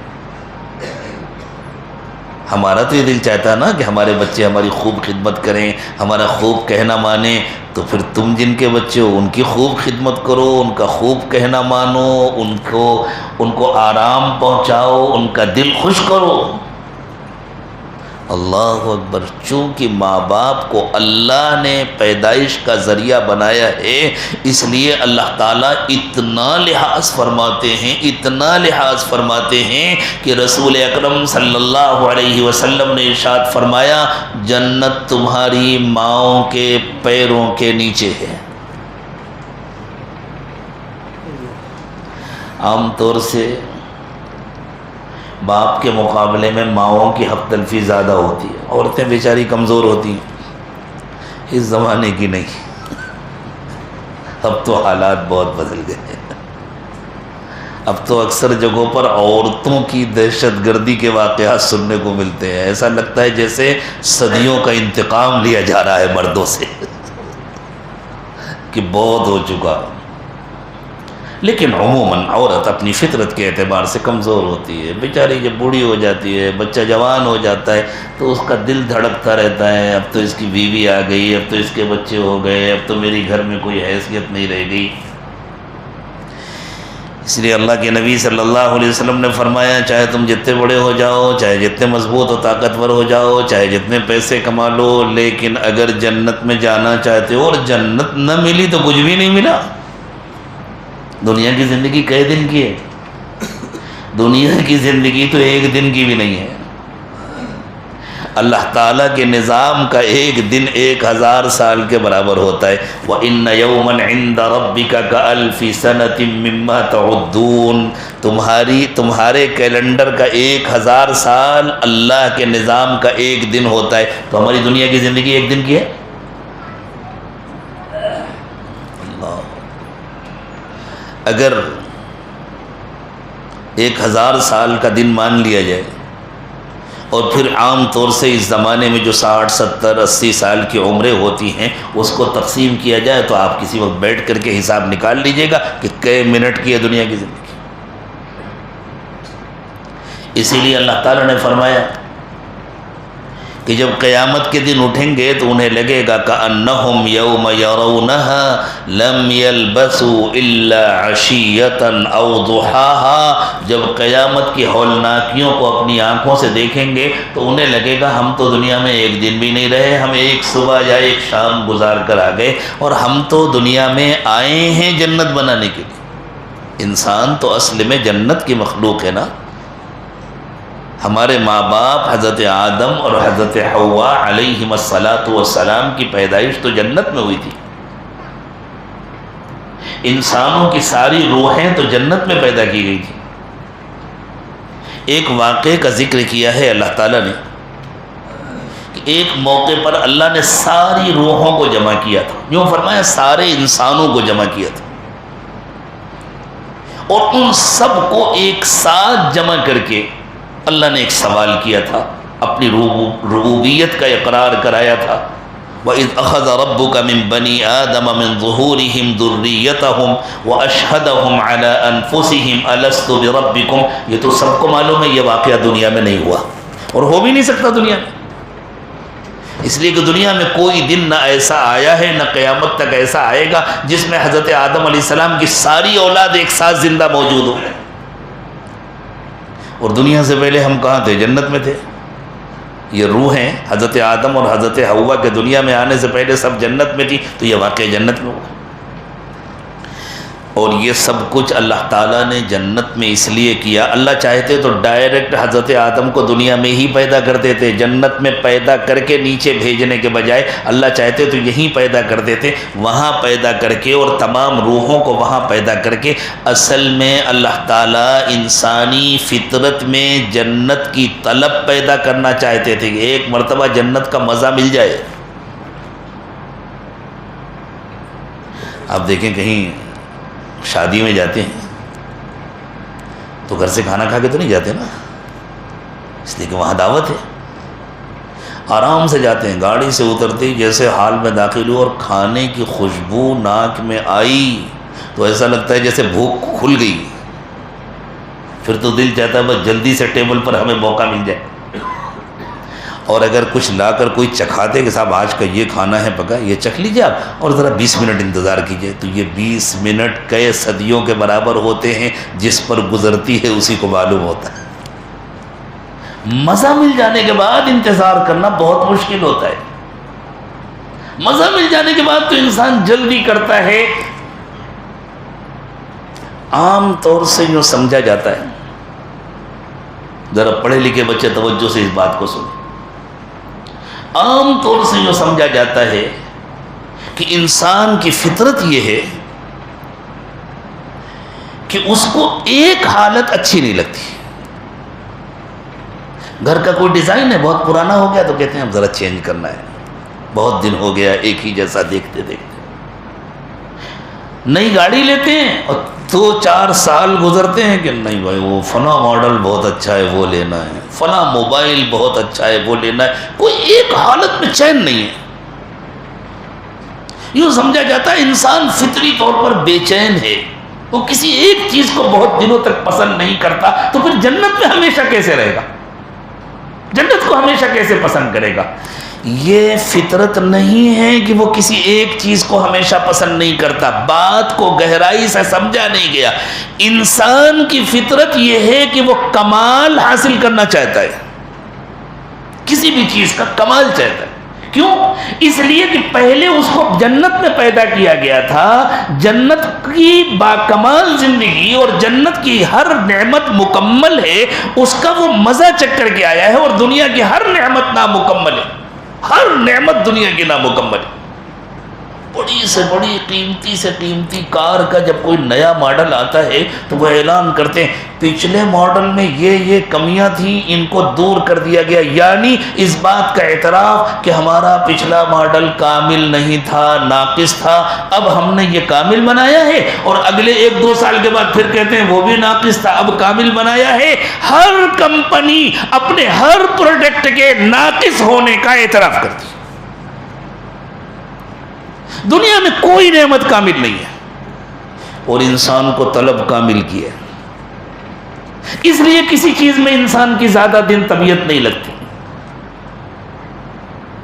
ہمارا تو یہ دل چاہتا ہے نا کہ ہمارے بچے ہماری خوب خدمت کریں، ہمارا خوب کہنا مانیں، تو پھر تم جن کے بچے ہو ان کی خوب خدمت کرو، ان کا خوب کہنا مانو، ان کو آرام پہنچاؤ، ان کا دل خوش کرو۔ اللہ اکبر! چونکہ ماں باپ کو اللہ نے پیدائش کا ذریعہ بنایا ہے، اس لیے اللہ تعالیٰ اتنا لحاظ فرماتے ہیں، اتنا لحاظ فرماتے ہیں کہ رسول اکرم صلی اللہ علیہ وسلم نے ارشاد فرمایا، جنت تمہاری ماؤں کے پیروں کے نیچے ہے۔ عام طور سے باپ کے مقابلے میں ماؤں کی حق تلفی زیادہ ہوتی ہے، عورتیں بیچاری کمزور ہوتی ہیں، اس زمانے کی نہیں، اب تو حالات بہت بدل گئے ہیں، اب تو اکثر جگہوں پر عورتوں کی دہشت گردی کے واقعات سننے کو ملتے ہیں، ایسا لگتا ہے جیسے صدیوں کا انتقام لیا جا رہا ہے مردوں سے کہ بہت ہو چکا۔ لیکن عموماً عورت اپنی فطرت کے اعتبار سے کمزور ہوتی ہے، بیچاری جب بوڑھی ہو جاتی ہے، بچہ جوان ہو جاتا ہے، تو اس کا دل دھڑکتا رہتا ہے، اب تو اس کی بیوی آ گئی، اب تو اس کے بچے ہو گئے، اب تو میری گھر میں کوئی حیثیت نہیں رہ گئی۔ اس لیے اللہ کے نبی صلی اللہ علیہ وسلم نے فرمایا، چاہے تم جتنے بڑے ہو جاؤ، چاہے جتنے مضبوط و طاقتور ہو جاؤ، چاہے جتنے پیسے کما لو، لیکن اگر جنت میں جانا چاہتے ہو اور جنت نہ ملی تو کچھ بھی نہیں ملا۔ دنیا کی زندگی کئی دن کی ہے؟ دنیا کی زندگی تو ایک دن کی بھی نہیں ہے۔ اللہ تعالیٰ کے نظام کا ایک دن 1000 سال کے برابر ہوتا ہے۔ وَإِنَّ يَوْمًا عِنْدَ رَبِّكَ كَأَلْفِ سَنَةٍ مِّمَّا تَعُدُّونَ تمہارے کیلنڈر کا 1000 سال اللہ کے نظام کا ایک دن ہوتا ہے، تو ہماری دنیا کی زندگی ایک دن کی ہے؟ اگر 1000 سال کا دن مان لیا جائے، اور پھر عام طور سے اس زمانے میں جو 60 70 80 سال کی عمریں ہوتی ہیں اس کو تقسیم کیا جائے، تو آپ کسی وقت بیٹھ کر کے حساب نکال لیجئے گا کہ کئے منٹ کی ہے دنیا کی زندگی۔ اسی لیے اللہ تعالیٰ نے فرمایا کہ جب قیامت کے دن اٹھیں گے تو انہیں لگے گا کأنہم یوم یرونہا لم یلبثوا الا عشیۃ او ضحاہا، جب قیامت کی ہولناکیوں کو اپنی آنکھوں سے دیکھیں گے تو انہیں لگے گا ہم تو دنیا میں ایک دن بھی نہیں رہے، ہم ایک صبح یا ایک شام گزار کر آ گئے، اور ہم تو دنیا میں آئے ہیں جنت بنانے کے لیے۔ انسان تو اصل میں جنت کی مخلوق ہے نا۔ ہمارے ماں باپ حضرت آدم اور حضرت حوا علیہم الصلاۃ والسلام کی پیدائش تو جنت میں ہوئی تھی، انسانوں کی ساری روحیں تو جنت میں پیدا کی گئی تھی۔ ایک واقعے کا ذکر کیا ہے اللہ تعالیٰ نے کہ ایک موقع پر اللہ نے ساری روحوں کو جمع کیا تھا، یوں فرمایا سارے انسانوں کو جمع کیا تھا، اور ان سب کو ایک ساتھ جمع کر کے اللہ نے ایک سوال کیا تھا، اپنی ربوبیت کا اقرار کرایا تھا، وَإِذْ أَخَذَ رَبُّكَ مِن بَنِي آدَمَ مِن ظُهُورِهِمْ ذُرِّيَّتَهُمْ وَأَشْهَدَهُمْ عَلَىٰ أَنفُسِهِمْ أَلَسْتُ بِرَبِّكُمْ۔ یہ تو سب کو معلوم ہے یہ واقعہ دنیا میں نہیں ہوا اور ہو بھی نہیں سکتا دنیا میں، اس لیے کہ دنیا میں کوئی دن نہ ایسا آیا ہے نہ قیامت تک ایسا آئے گا جس میں حضرت آدم علیہ السلام کی ساری اولاد ایک ساتھ زندہ موجود ہو۔ اور دنیا سے پہلے ہم کہاں تھے؟ جنت میں تھے۔ یہ روحیں حضرت آدم اور حضرت حوا کے دنیا میں آنے سے پہلے سب جنت میں تھی، تو یہ واقعہ جنت میں ہوا۔ اور یہ سب کچھ اللہ تعالیٰ نے جنت میں اس لیے کیا، اللہ چاہتے تو ڈائریکٹ حضرت آدم کو دنیا میں ہی پیدا کر دیتے، جنت میں پیدا کر کے نیچے بھیجنے کے بجائے اللہ چاہتے تو یہیں پیدا کر دیتے، وہاں پیدا کر کے اور تمام روحوں کو وہاں پیدا کر کے۔ اصل میں اللہ تعالیٰ انسانی فطرت میں جنت کی طلب پیدا کرنا چاہتے تھے کہ ایک مرتبہ جنت کا مزہ مل جائے۔ آپ دیکھیں کہیں شادی میں جاتے ہیں تو گھر سے کھانا کھا کے تو نہیں جاتے نا، اس لیے کہ وہاں دعوت ہے۔ آرام سے جاتے ہیں، گاڑی سے اترتے ہی جیسے ہال میں داخل ہو اور کھانے کی خوشبو ناک میں آئی تو ایسا لگتا ہے جیسے بھوک کھل گئی، پھر تو دل چاہتا ہے بس جلدی سے ٹیبل پر ہمیں موقع مل جائے۔ اور اگر کچھ لا کر کوئی چکھاتے کہ صاحب آج کا یہ کھانا ہے پکا، یہ چکھ لیجیے آپ اور ذرا 20 منٹ انتظار کیجیے، تو یہ 20 منٹ کئی صدیوں کے برابر ہوتے ہیں، جس پر گزرتی ہے اسی کو معلوم ہوتا ہے۔ مزہ مل جانے کے بعد انتظار کرنا بہت مشکل ہوتا ہے، مزہ مل جانے کے بعد تو انسان جلدی کرتا ہے۔ عام طور سے یوں سمجھا جاتا ہے، ذرا پڑھے لکھے بچے توجہ سے اس بات کو سنیں، عام طور سے یہ سمجھا جاتا ہے کہ انسان کی فطرت یہ ہے کہ اس کو ایک حالت اچھی نہیں لگتی۔ گھر کا کوئی ڈیزائن ہے بہت پرانا ہو گیا تو کہتے ہیں اب ذرا چینج کرنا ہے، بہت دن ہو گیا ایک ہی جیسا دیکھتے دیکھتے۔ نئی گاڑی لیتے ہیں اور 2-4 سال گزرتے ہیں کہ نہیں بھائی وہ فلاں ماڈل بہت اچھا ہے وہ لینا ہے، فلاں موبائل بہت اچھا ہے وہ لینا ہے، کوئی ایک حالت میں چین نہیں ہے۔ یوں سمجھا جاتا ہے انسان فطری طور پر بے چین ہے، وہ کسی ایک چیز کو بہت دنوں تک پسند نہیں کرتا، تو پھر جنت میں ہمیشہ کیسے رہے گا، جنت کو ہمیشہ کیسے پسند کرے گا؟ یہ فطرت نہیں ہے کہ وہ کسی ایک چیز کو ہمیشہ پسند نہیں کرتا، بات کو گہرائی سے سمجھا نہیں گیا۔ انسان کی فطرت یہ ہے کہ وہ کمال حاصل کرنا چاہتا ہے، کسی بھی چیز کا کمال چاہتا ہے۔ کیوں؟ اس لیے کہ پہلے اس کو جنت میں پیدا کیا گیا تھا، جنت کی باکمال زندگی اور جنت کی ہر نعمت مکمل ہے، اس کا وہ مزہ چکھ کر کے آیا ہے، اور دنیا کی ہر نعمت نامکمل ہے، ہر نعمت دنیا کی نامکمل ہے۔ بڑی سے بڑی قیمتی سے قیمتی کار کا جب کوئی نیا ماڈل آتا ہے تو وہ اعلان کرتے ہیں پچھلے ماڈل میں یہ کمیاں تھیں، ان کو دور کر دیا گیا، یعنی اس بات کا اعتراف کہ ہمارا پچھلا ماڈل کامل نہیں تھا، ناقص تھا، اب ہم نے یہ کامل بنایا ہے، اور اگلے 1-2 سال کے بعد پھر کہتے ہیں وہ بھی ناقص تھا، اب کامل بنایا ہے۔ ہر کمپنی اپنے ہر پروڈکٹ کے ناقص ہونے کا اعتراف کرتی ہے۔ دنیا میں کوئی نعمت کامل نہیں ہے، اور انسان کو طلب کامل کی ہے، اس لیے کسی چیز میں انسان کی زیادہ دن طبیعت نہیں لگتی،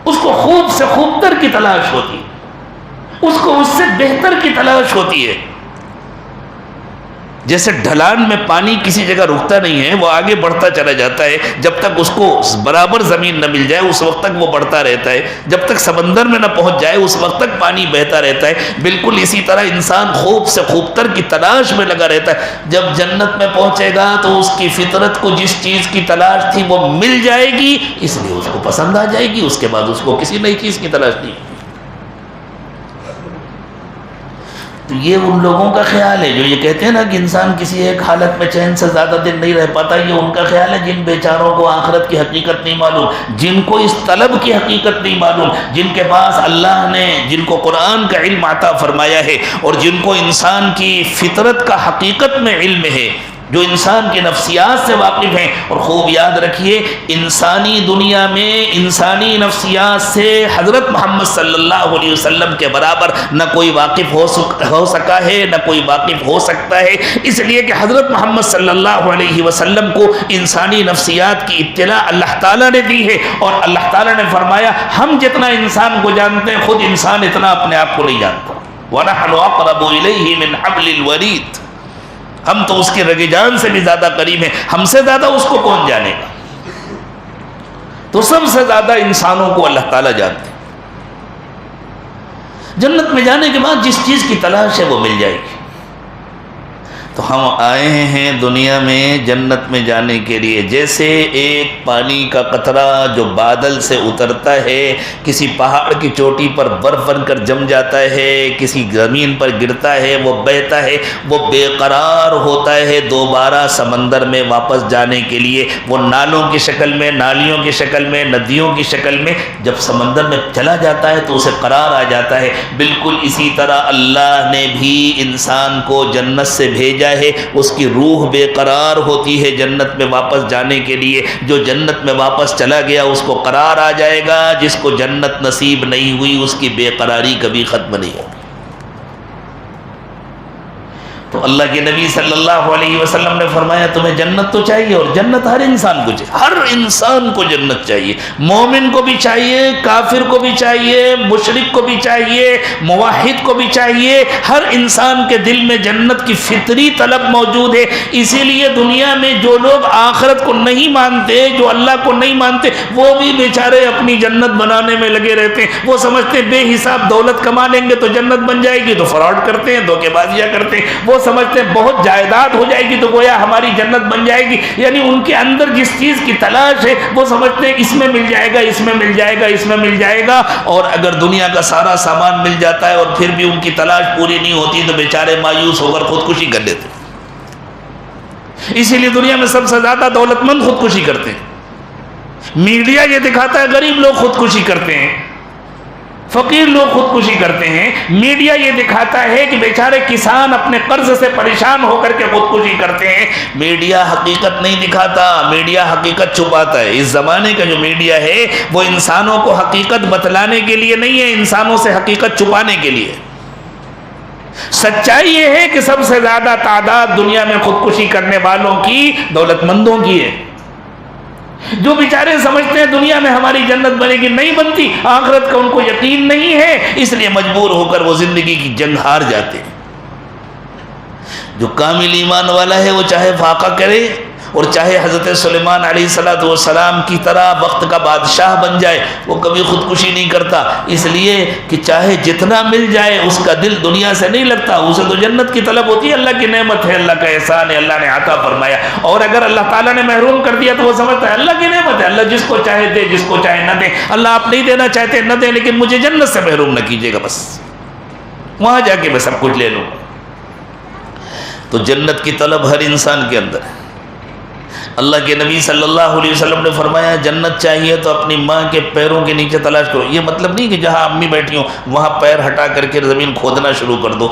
اس کو خوب سے خوب تر کی تلاش ہوتی ہے، اس کو اس سے بہتر کی تلاش ہوتی ہے۔ جیسے ڈھلان میں پانی کسی جگہ رکتا نہیں ہے، وہ آگے بڑھتا چلا جاتا ہے، جب تک اس کو برابر زمین نہ مل جائے اس وقت تک وہ بڑھتا رہتا ہے، جب تک سمندر میں نہ پہنچ جائے اس وقت تک پانی بہتا رہتا ہے۔ بالکل اسی طرح انسان خوب سے خوب تر کی تلاش میں لگا رہتا ہے، جب جنت میں پہنچے گا تو اس کی فطرت کو جس چیز کی تلاش تھی وہ مل جائے گی، اس لیے اس کو پسند آ جائے گی، اس کے بعد اس کو کسی نئی چیز کی تلاش نہیں۔ تو یہ ان لوگوں کا خیال ہے جو یہ کہتے ہیں نا کہ انسان کسی ایک حالت میں چین سے زیادہ دن نہیں رہ پاتا، یہ ان کا خیال ہے جن بیچاروں کو آخرت کی حقیقت نہیں معلوم، جن کو اس طلب کی حقیقت نہیں معلوم، جن کے پاس اللہ نے جن کو قرآن کا علم عطا فرمایا ہے اور جن کو انسان کی فطرت کا حقیقت میں علم ہے، جو انسان کی نفسیات سے واقف ہیں. اور خوب یاد رکھیے انسانی دنیا میں انسانی نفسیات سے حضرت محمد صلی اللہ علیہ وسلم کے برابر نہ کوئی واقف ہو سکا ہے نہ کوئی واقف ہو سکتا ہے. اس لیے کہ حضرت محمد صلی اللہ علیہ وسلم کو انسانی نفسیات کی اطلاع اللہ تعالیٰ نے دی ہے، اور اللہ تعالیٰ نے فرمایا ہم جتنا انسان کو جانتے ہیں خود انسان اتنا اپنے آپ کو نہیں جانتا. وَنَحْنُ أَقْرَبُ إِلَيْهِ مِنْ حَبْلِ الْوَرِيدِ، ہم تو اس کے رگ جان سے بھی زیادہ قریب ہیں، ہم سے زیادہ اس کو کون جانے گا؟ تو سب سے زیادہ انسانوں کو اللہ تعالیٰ جانتے ہیں. جنت میں جانے کے بعد جس چیز کی تلاش ہے وہ مل جائے گی. تو ہم آئے ہیں دنیا میں جنت میں جانے کے لیے. جیسے ایک پانی کا قطرہ جو بادل سے اترتا ہے، کسی پہاڑ کی چوٹی پر برف بن کر جم جاتا ہے، کسی زمین پر گرتا ہے، وہ بہتا ہے، وہ بے قرار ہوتا ہے دوبارہ سمندر میں واپس جانے کے لیے. وہ نالوں کی شکل میں، نالیوں کی شکل میں، ندیوں کی شکل میں جب سمندر میں چلا جاتا ہے تو اسے قرار آ جاتا ہے. بالکل اسی طرح اللہ نے بھی انسان کو جنت سے بھیجا ہے، اس کی روح بے قرار ہوتی ہے جنت میں واپس جانے کے لیے. جو جنت میں واپس چلا گیا اس کو قرار آ جائے گا، جس کو جنت نصیب نہیں ہوئی اس کی بے قراری کبھی ختم نہیں ہوگی. تو اللہ کے نبی صلی اللہ علیہ وسلم نے فرمایا تمہیں جنت تو چاہیے، اور جنت ہر انسان کو چاہیے. ہر انسان کو جنت چاہیے، مومن کو بھی چاہیے، کافر کو بھی چاہیے، مشرک کو بھی چاہیے، موحد کو بھی چاہیے. ہر انسان کے دل میں جنت کی فطری طلب موجود ہے. اسی لیے دنیا میں جو لوگ آخرت کو نہیں مانتے، جو اللہ کو نہیں مانتے، وہ بھی بیچارے اپنی جنت بنانے میں لگے رہتے ہیں. وہ سمجھتے ہیں بے حساب دولت کما لیں گے تو جنت بن جائے گی، تو فراڈ کرتے ہیں، دھوکے بازیاں کرتے ہیں. وہ سمجھتے ہیں بہت جائیداد ہو جائے گی تو گویا ہماری جنت بن جائے گی. یعنی ان کے اندر جس چیز کی تلاش ہے وہ سمجھتے ہیں اس میں مل جائے گا، اس میں مل جائے گا، اس میں مل جائے گا. اور اگر دنیا کا سارا سامان مل جاتا ہے اور پھر بھی ان کی تلاش پوری نہیں ہوتی تو بیچارے مایوس ہو کر خودکشی کر لیتے ہیں. اسی لیے دنیا میں سب سے زیادہ دولت مند خودکشی کرتے ہیں. میڈیا یہ دکھاتا ہے غریب لوگ خودکشی کرتے ہیں، فقیر لوگ خودکشی کرتے ہیں. میڈیا یہ دکھاتا ہے کہ بیچارے کسان اپنے قرض سے پریشان ہو کر کے خودکشی کرتے ہیں. میڈیا حقیقت نہیں دکھاتا، میڈیا حقیقت چھپاتا ہے. اس زمانے کا جو میڈیا ہے وہ انسانوں کو حقیقت بتلانے کے لیے نہیں ہے، انسانوں سے حقیقت چھپانے کے لیے. سچائی یہ ہے کہ سب سے زیادہ تعداد دنیا میں خودکشی کرنے والوں کی دولت مندوں کی ہے. جو بیچارے سمجھتے ہیں دنیا میں ہماری جنت بنے گی، نہیں بنتی. آخرت کا ان کو یقین نہیں ہے، اس لیے مجبور ہو کر وہ زندگی کی جنگ ہار جاتے ہیں. جو کامل ایمان والا ہے وہ چاہے فاقہ کرے اور چاہے حضرت سلیمان علیہ السلام کی طرح وقت کا بادشاہ بن جائے، وہ کبھی خودکشی نہیں کرتا. اس لیے کہ چاہے جتنا مل جائے اس کا دل دنیا سے نہیں لگتا، اسے تو جنت کی طلب ہوتی ہے. اللہ کی نعمت ہے، اللہ کا احسان ہے، اللہ نے عطا فرمایا. اور اگر اللہ تعالیٰ نے محروم کر دیا تو وہ سمجھتا ہے اللہ کی نعمت ہے، اللہ جس کو چاہے دے، جس کو چاہے نہ دے. اللہ آپ نہیں دینا چاہتے نہ دیں، لیکن مجھے جنت سے محروم نہ کیجیے گا، بس وہاں جا کے میں سب کچھ لے لوں. تو جنت کی طلب ہر انسان کے اندر ہے. اللہ کے نبی صلی اللہ علیہ وسلم نے فرمایا جنت چاہیے تو اپنی ماں کے پیروں کے نیچے تلاش کرو. یہ مطلب نہیں کہ جہاں امی بیٹھی ہوں وہاں پیر ہٹا کر کے زمین کھودنا شروع کر دو.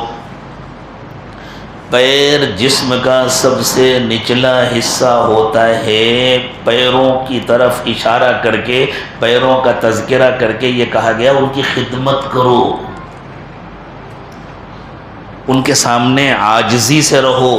پیر جسم کا سب سے نچلا حصہ ہوتا ہے. پیروں کی طرف اشارہ کر کے، پیروں کا تذکرہ کر کے یہ کہا گیا ان کی خدمت کرو، ان کے سامنے عاجزی سے رہو،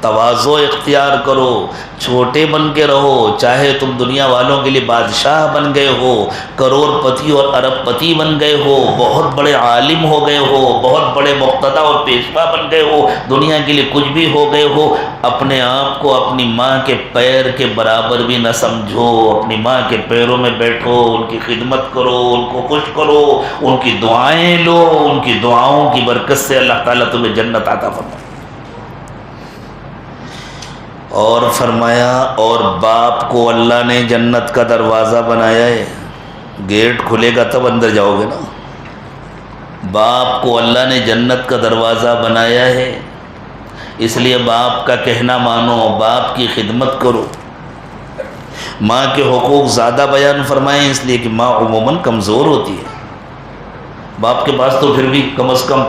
تواضع اختیار کرو، چھوٹے بن کے رہو. چاہے تم دنیا والوں کے لیے بادشاہ بن گئے ہو، کروڑ پتی اور ارب پتی بن گئے ہو، بہت بڑے عالم ہو گئے ہو، بہت بڑے مقتدی اور پیشوا بن گئے ہو، دنیا کے لیے کچھ بھی ہو گئے ہو، اپنے آپ کو اپنی ماں کے پیر کے برابر بھی نہ سمجھو. اپنی ماں کے پیروں میں بیٹھو، ان کی خدمت کرو، ان کو خوش کرو، ان کی دعائیں لو. ان کی دعاؤں کی برکت سے اللہ تعالیٰ تمہیں جنت عطا فرمائے. اور فرمایا اور باپ کو اللہ نے جنت کا دروازہ بنایا ہے. گیٹ کھلے گا تب اندر جاؤ گے نا. باپ کو اللہ نے جنت کا دروازہ بنایا ہے، اس لیے باپ کا کہنا مانو، باپ کی خدمت کرو. ماں کے حقوق زیادہ بیان فرمائیں اس لیے کہ ماں عموماً کمزور ہوتی ہے. باپ کے پاس تو پھر بھی کم از کم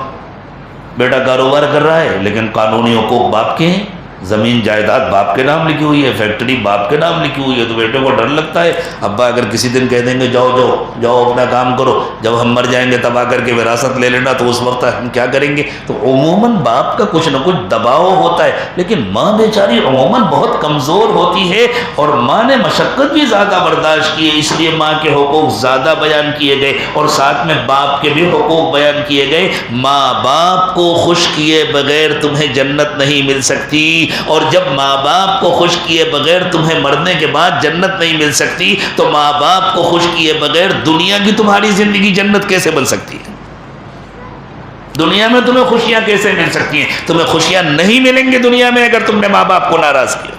بیٹا کاروبار کر رہا ہے، لیکن قانونی حقوق باپ کے ہیں. زمین جائیداد باپ کے نام لکھی ہوئی ہے، فیکٹری باپ کے نام لکھی ہوئی ہے، تو بیٹے کو ڈر لگتا ہے ابا اگر کسی دن کہہ دیں گے جاؤ جاؤ جاؤ اپنا کام کرو، جب ہم مر جائیں گے تب آ کر کے وراثت لے لینا، تو اس وقت ہم کیا کریں گے؟ تو عموماً باپ کا کچھ نہ کچھ دباؤ ہوتا ہے، لیکن ماں بیچاری عموماً بہت کمزور ہوتی ہے، اور ماں نے مشقت بھی زیادہ برداشت کی ہے، اس لیے ماں کے حقوق زیادہ بیان کیے گئے، اور ساتھ میں باپ کے بھی حقوق بیان کیے گئے۔ ماں باپ کو خوش کیے بغیر تمہیں جنت نہیں مل سکتی، اور جب ماں باپ کو خوش کیے بغیر تمہیں مرنے کے بعد جنت نہیں مل سکتی، تو ماں باپ کو خوش کیے بغیر دنیا کی تمہاری زندگی جنت کیسے بن سکتی ہے؟ دنیا میں تمہیں خوشیاں کیسے مل سکتی ہیں؟ تمہیں خوشیاں نہیں ملیں گے دنیا میں اگر تم نے ماں باپ کو ناراض کیا۔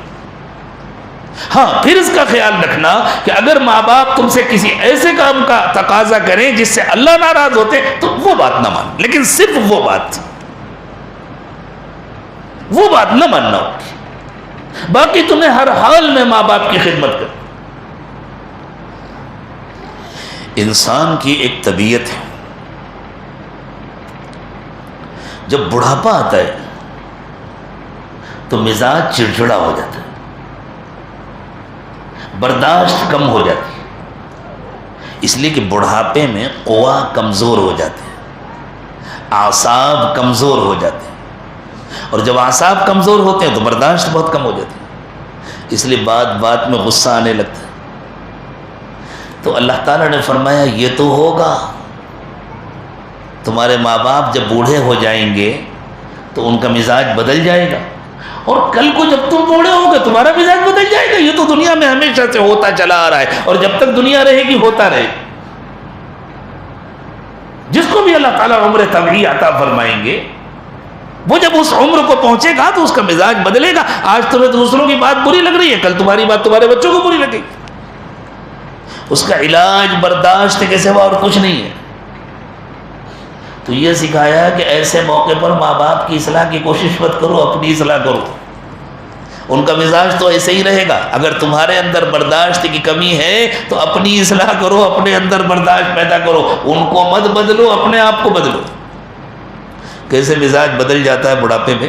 ہاں پھر اس کا خیال رکھنا کہ اگر ماں باپ تم سے کسی ایسے کام کا تقاضا کریں جس سے اللہ ناراض ہوتے تو وہ بات نہ مان، لیکن صرف وہ بات نہ ماننا ہوگی، باقی تمہیں ہر حال میں ماں باپ کی خدمت کر۔ انسان کی ایک طبیعت ہے، جب بڑھاپا آتا ہے تو مزاج چڑچڑا ہو جاتا ہے، برداشت کم ہو جاتی ہے، اس لیے کہ بڑھاپے میں قوا کمزور ہو جاتے ہیں، اعصاب کمزور ہو جاتے ہیں، اور جب اعصاب کمزور ہوتے ہیں تو برداشت بہت کم ہو جاتی ہے، اس لیے بات بات میں غصہ آنے لگتا ہے۔ تو اللہ تعالیٰ نے فرمایا یہ تو ہوگا، تمہارے ماں باپ جب بوڑھے ہو جائیں گے تو ان کا مزاج بدل جائے گا، اور کل کو جب تم بوڑھے ہوگے تمہارا مزاج بدل جائے گا۔ یہ تو دنیا میں ہمیشہ سے ہوتا چلا آ رہا ہے، اور جب تک دنیا رہے گی ہوتا رہے گا۔ جس کو بھی اللہ تعالیٰ عمر طویل عطا فرمائیں گے، وہ جب اس عمر کو پہنچے گا تو اس کا مزاج بدلے گا۔ آج تمہیں دوسروں کی بات بری لگ رہی ہے، کل تمہاری بات تمہارے بچوں کو بری لگے گی۔ اس کا علاج برداشت کے سوا اور کچھ نہیں ہے۔ تو یہ سکھایا کہ ایسے موقع پر ماں باپ کی اصلاح کی کوشش مت کرو، اپنی اصلاح کرو۔ ان کا مزاج تو ایسے ہی رہے گا، اگر تمہارے اندر برداشت کی کمی ہے تو اپنی اصلاح کرو، اپنے اندر برداشت پیدا کرو، ان کو مت بدلو، اپنے آپ کو بدلو۔ کیسے مزاج بدل جاتا ہے بڑھاپے میں؟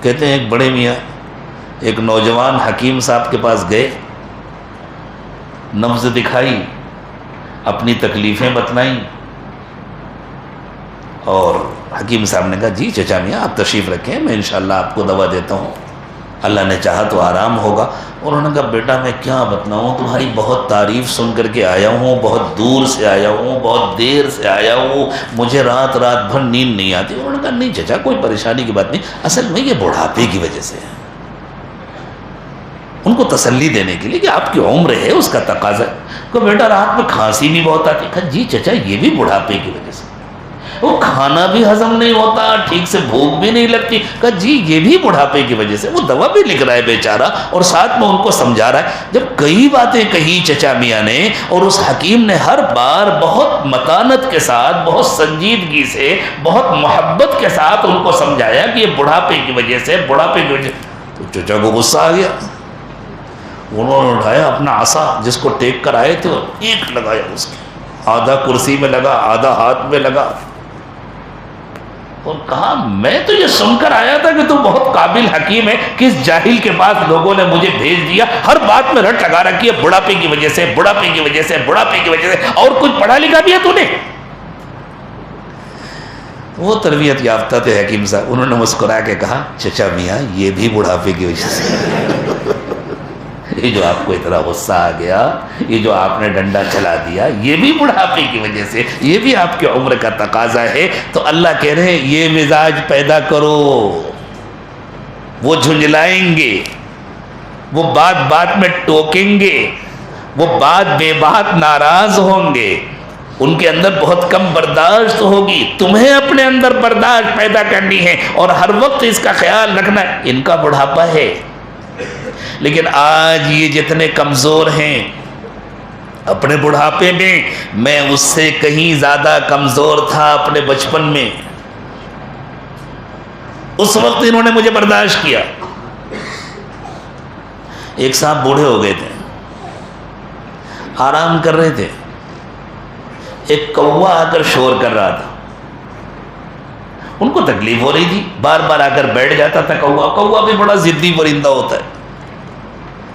کہتے ہیں ایک بڑے میاں ایک نوجوان حکیم صاحب کے پاس گئے، نبض دکھائی، اپنی تکلیفیں بتلائیں، اور حکیم صاحب نے کہا جی چچا میاں آپ تشریف رکھیں، میں انشاءاللہ آپ کو دوا دیتا ہوں، اللہ نے چاہا تو آرام ہوگا۔ انہوں نے کہا بیٹا میں کیا بتلاؤں، تمہاری بہت تعریف سن کر کے آیا ہوں، بہت دور سے آیا ہوں، بہت دیر سے آیا ہوں، مجھے رات بھر نیند نہیں آتی۔ انہوں نے کہا نہیں چچا کوئی پریشانی کی بات نہیں، اصل میں یہ بڑھاپے کی وجہ سے ہے۔ ان کو تسلی دینے کے لیے کہ آپ کی عمر ہے، اس کا تقاضا ہے۔ کہ بیٹا رات میں کھانسی بھی بہت آتی۔ کہا جی چچا یہ بھی بڑھاپے کی وجہ سے، وہ کھانا بھی ہضم نہیں ہوتا، ٹھیک سے بھوک بھی نہیں لگتی۔ کہا جی یہ بھی بڑھاپے کی وجہ سے، وہ دوا بھی لکھ رہا ہے بیچارہ، اور ساتھ میں ان کو سمجھا رہا ہے۔ جب کئی باتیں کہی چچا میاں نے، اور اس حکیم نے ہر بار بہت متانت کے ساتھ، بہت سنجیدگی سے، بہت محبت کے ساتھ ان کو سمجھایا کہ یہ بڑھاپے کی وجہ سے، بڑھاپے کی وجہ سے، تو چچا کو غصہ آ گیا۔ انہوں نے اٹھایا اپنا عصا جس کو ٹیک کر آئے تھے، ایک لگایا اس کے، آدھا کرسی میں لگا، آدھا ہاتھ میں لگا، اور کہا میں تو یہ سن کر آیا تھا کہ تم بہت قابل حکیم ہے، کس جاہل کے پاس لوگوں نے مجھے بھیج دیا، ہر بات میں رٹ لگا رکھی ہے بڑھاپے کی وجہ سے، بڑھاپے کی وجہ سے، بڑھاپے کی وجہ سے، اور کچھ پڑھا لکھا بھی ہے تو نے؟ وہ تربیت یافتہ تھے حکیم صاحب، انہوں نے مسکرا کے کہا چچا میاں یہ بھی بڑھاپے کی وجہ سے، یہ جو آپ کو اتنا غصہ آ گیا، یہ جو آپ نے ڈنڈا چلا دیا، یہ بھی بڑھاپے کی وجہ سے، یہ بھی آپ کی عمر کا تقاضا ہے۔ تو اللہ کہہ رہے ہیں یہ مزاج پیدا کرو۔ وہ جھنجھلائیں گے، وہ بات بات میں ٹوکیں گے، وہ بات بے بات ناراض ہوں گے، ان کے اندر بہت کم برداشت ہوگی، تمہیں اپنے اندر برداشت پیدا کرنی ہے، اور ہر وقت اس کا خیال رکھنا ہے ان کا بڑھاپا ہے۔ لیکن آج یہ جتنے کمزور ہیں اپنے بڑھاپے میں اس سے کہیں زیادہ کمزور تھا اپنے بچپن میں، اس وقت انہوں نے مجھے برداشت کیا۔ ایک صاحب بوڑھے ہو گئے تھے، آرام کر رہے تھے، ایک کوا آ کر شور کر رہا تھا، ان کو تکلیف ہو رہی تھی، بار بار آ کر بیٹھ جاتا تھا کوا. کوا بھی بڑا ضدی پرندہ ہوتا ہے،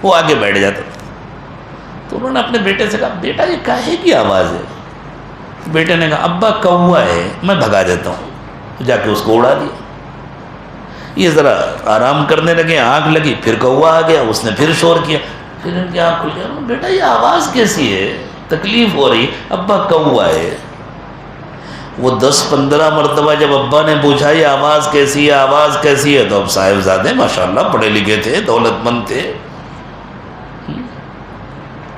وہ آگے بیٹھ جاتا تھا. تو انہوں نے اپنے بیٹے سے کہا بیٹا یہ کاہے کی آواز ہے؟ بیٹے نے کہا ابا کوا ہے، میں بھگا دیتا ہوں. جا کے اس کو اڑا دیا. یہ ذرا آرام کرنے لگے، آنکھ لگی، پھر کوا آ گیا، اس نے پھر شور کیا، پھر ان کی آنکھ کھل گیا. بیٹا یہ آواز کیسی ہے؟ تکلیف ہو رہی. ابا کوا ہے. وہ 10-15 مرتبہ جب ابا نے پوچھا یہ آواز کیسی ہے، آواز کیسی ہے، تو اب صاحبزادے ماشاءاللہ پڑھے لکھے تھے، دولت مند تھے،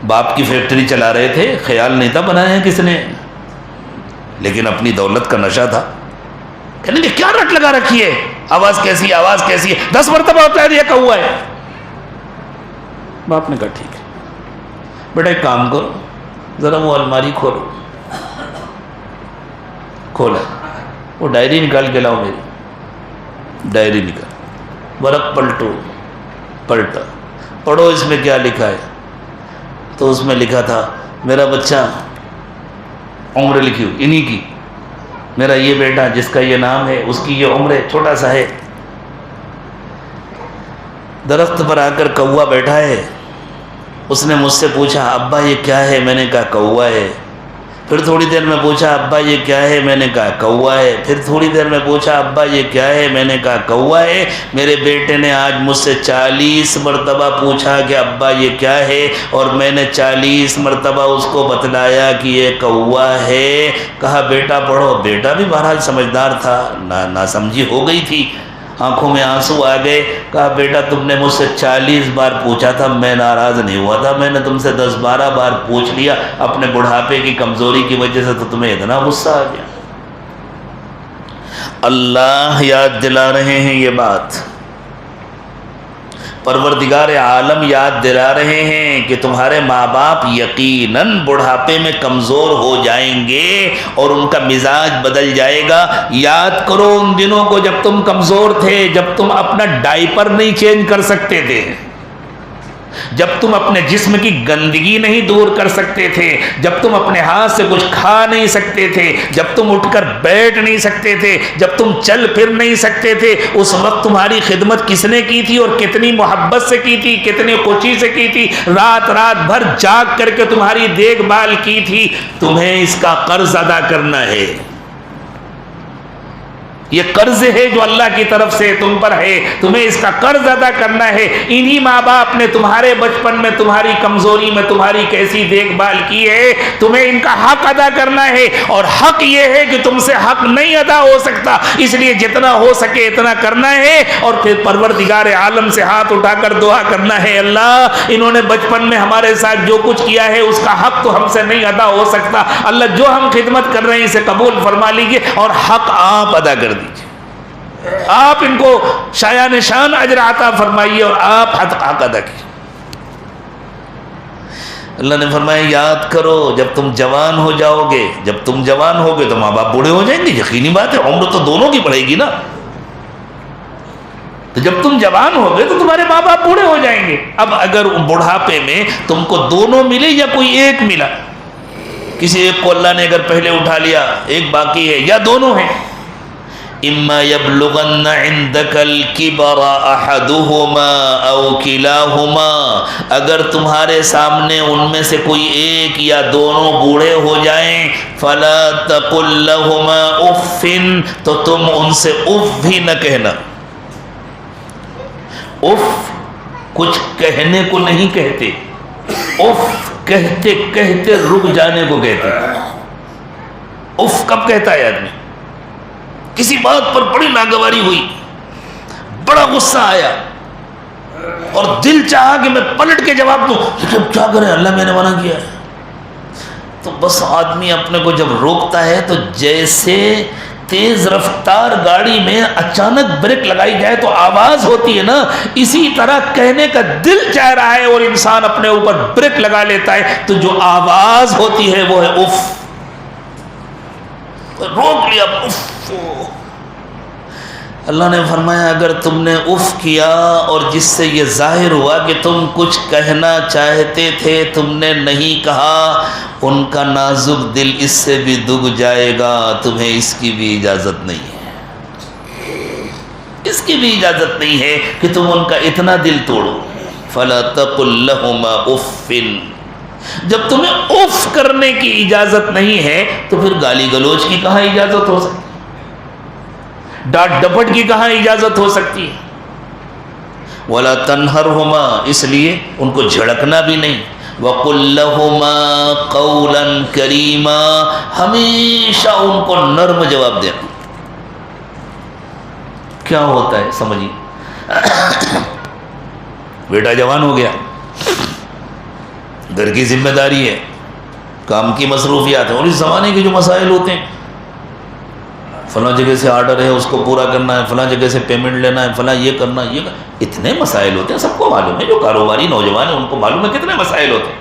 باپ کی فیکٹری چلا رہے تھے، خیال نہیں تھا بنایا ہے کس نے، لیکن اپنی دولت کا نشہ تھا. کہنے کہ کیا رٹ لگا رکھی ہے، آواز کیسی ہے، آواز کیسی ہے، 10 مرتبہ ہوتا ہے یہ کوا ہے. باپ نے کہا ٹھیک ہے بیٹا ایک کام کرو، ذرا وہ الماری کھولو. کھولا، وہ ڈائری نکال کے لاؤ میری. ڈائری نکال، ورق پلٹو، پلٹا، پڑھو اس میں کیا لکھا ہے. تو اس میں لکھا تھا میرا بچہ، عمر لکھی ہوئی انہی کی، میرا یہ بیٹا جس کا یہ نام ہے اس کی یہ عمر ہے، چھوٹا سا ہے. درخت پر آ کر کوا بیٹھا ہے. اس نے مجھ سے پوچھا ابا یہ کیا ہے، میں نے کہا کوا ہے. پھر تھوڑی دیر میں پوچھا ابا یہ کیا ہے، میں نے کہا کوا ہے. پھر تھوڑی دیر میں پوچھا ابا یہ کیا ہے، میں نے کہا کوا ہے. میرے بیٹے نے آج مجھ سے 40 مرتبہ پوچھا کہ ابا یہ کیا ہے، اور میں نے 40 مرتبہ اس کو بتلایا کہ یہ کوا ہے. کہا بیٹا پڑھو. بیٹا بھی بہرحال سمجھدار تھا، نہ سمجھی ہو گئی تھی، آنکھوں میں آنسو آ گئے. کہا بیٹا تم نے مجھ سے 40 بار پوچھا تھا، میں ناراض نہیں ہوا تھا، میں نے تم سے 10-12 بار پوچھ لیا، اپنے بڑھاپے کی کمزوری کی وجہ سے تو تمہیں اتنا غصہ آ گیا. اللہ یاد دلا رہے ہیں یہ بات، پروردگار عالم یاد دلا رہے ہیں کہ تمہارے ماں باپ یقیناً بڑھاپے میں کمزور ہو جائیں گے اور ان کا مزاج بدل جائے گا. یاد کرو ان دنوں کو جب تم کمزور تھے، جب تم اپنا ڈائپر نہیں چینج کر سکتے تھے، جب تم اپنے جسم کی گندگی نہیں دور کر سکتے تھے، جب تم اپنے ہاتھ سے کچھ کھا نہیں سکتے تھے، جب تم اٹھ کر بیٹھ نہیں سکتے تھے، جب تم چل پھر نہیں سکتے تھے. اس وقت تمہاری خدمت کس نے کی تھی اور کتنی محبت سے کی تھی، کتنی خوشی سے کی تھی، رات بھر جاگ کر کے تمہاری دیکھ بھال کی تھی. تمہیں اس کا قرض ادا کرنا ہے. یہ قرض ہے جو اللہ کی طرف سے تم پر ہے، تمہیں اس کا قرض ادا کرنا ہے. انہی ماں باپ نے تمہارے بچپن میں تمہاری کمزوری میں تمہاری کیسی دیکھ بھال کی ہے، تمہیں ان کا حق ادا کرنا ہے. اور حق یہ ہے کہ تم سے حق نہیں ادا ہو سکتا، اس لیے جتنا ہو سکے اتنا کرنا ہے. اور پھر پروردگار عالم سے ہاتھ اٹھا کر دعا کرنا ہے اللہ انہوں نے بچپن میں ہمارے ساتھ جو کچھ کیا ہے اس کا حق تو ہم سے نہیں ادا ہو سکتا. اللہ جو ہم خدمت کر رہے ہیں اسے قبول فرما لیجیے اور حق آپ ادا کر دیجیے. آپ ان کو شایان شان اجر عطا فرمائیے اور آپ حق ادا کیجیے. اللہ نے فرمایا یاد کرو جب تم جوان ہو جاؤ گے، جب تم جوان ہوگے تو ماں باپ بوڑھے ہو جائیں گے، یقینی بات ہے، عمر تو دونوں کی پڑے گی نا. تو جب تم جوان ہوگے تو تمہارے ماں باپ بوڑھے ہو جائیں گے. اب اگر بڑھاپے میں تم کو دونوں ملے یا کوئی ایک ملا، کسی ایک کو اللہ نے اگر پہلے اٹھا لیا، ایک باقی ہے، یا دونوں ہیں، اما یبلغن عندک الکبر احدہما او کلاہما، اگر تمہارے سامنے ان میں سے کوئی ایک یا دونوں بوڑھے ہو جائیں، فلا تقل لہما اف، تو تم ان سے اف بھی نہ کہنا. اف کچھ کہنے کو نہیں کہتے، اف کہتے کہتے رک جانے کو کہتے. اف کب کہتا ہے آدمی؟ کسی بات پر بڑی ناگواری ہوئی، بڑا غصہ آیا اور دل چاہا کہ میں پلٹ کے جواب دوں، لیکن کیا کریں اللہ میں نے منع کیا ہے. تو بس آدمی اپنے کو جب روکتا ہے تو جیسے تیز رفتار گاڑی میں اچانک بریک لگائی جائے تو آواز ہوتی ہے نا، اسی طرح کہنے کا دل چاہ رہا ہے اور انسان اپنے اوپر بریک لگا لیتا ہے، تو جو آواز ہوتی ہے وہ ہے اف. روک لیا اف. اللہ نے فرمایا اگر تم نے اف کیا اور جس سے یہ ظاہر ہوا کہ تم کچھ کہنا چاہتے تھے تم نے نہیں کہا، ان کا نازک دل اس سے بھی دگ جائے گا، تمہیں اس کی بھی اجازت نہیں ہے. اس کی بھی اجازت نہیں ہے کہ تم ان کا اتنا دل توڑو. فلا تقل لهما اف، جب تمہیں اف کرنے کی اجازت نہیں ہے تو پھر گالی گلوچ کی کہاں اجازت ہو سکتی، ڈانٹ ڈپٹ کی کہاں اجازت ہو سکتی ہے. ولا تنہرهما، اس لیے ان کو جھڑکنا بھی نہیں. وقل لهما قولا کریما، ہمیشہ ان کو نرم جواب دینا. کیا ہوتا ہے سمجھیے، بیٹا جوان ہو گیا، گھر کی ذمہ داری ہے، کام کی مصروفیات ہیں، اور اس زمانے کے جو مسائل ہوتے ہیں، فلاں جگہ سے آرڈر ہے اس کو پورا کرنا ہے، فلاں جگہ سے پیمنٹ لینا ہے، فلاں یہ کرنا، اتنے مسائل ہوتے ہیں. سب کو معلوم ہے، جو کاروباری نوجوان ہیں ان کو معلوم ہے کتنے مسائل ہوتے ہیں.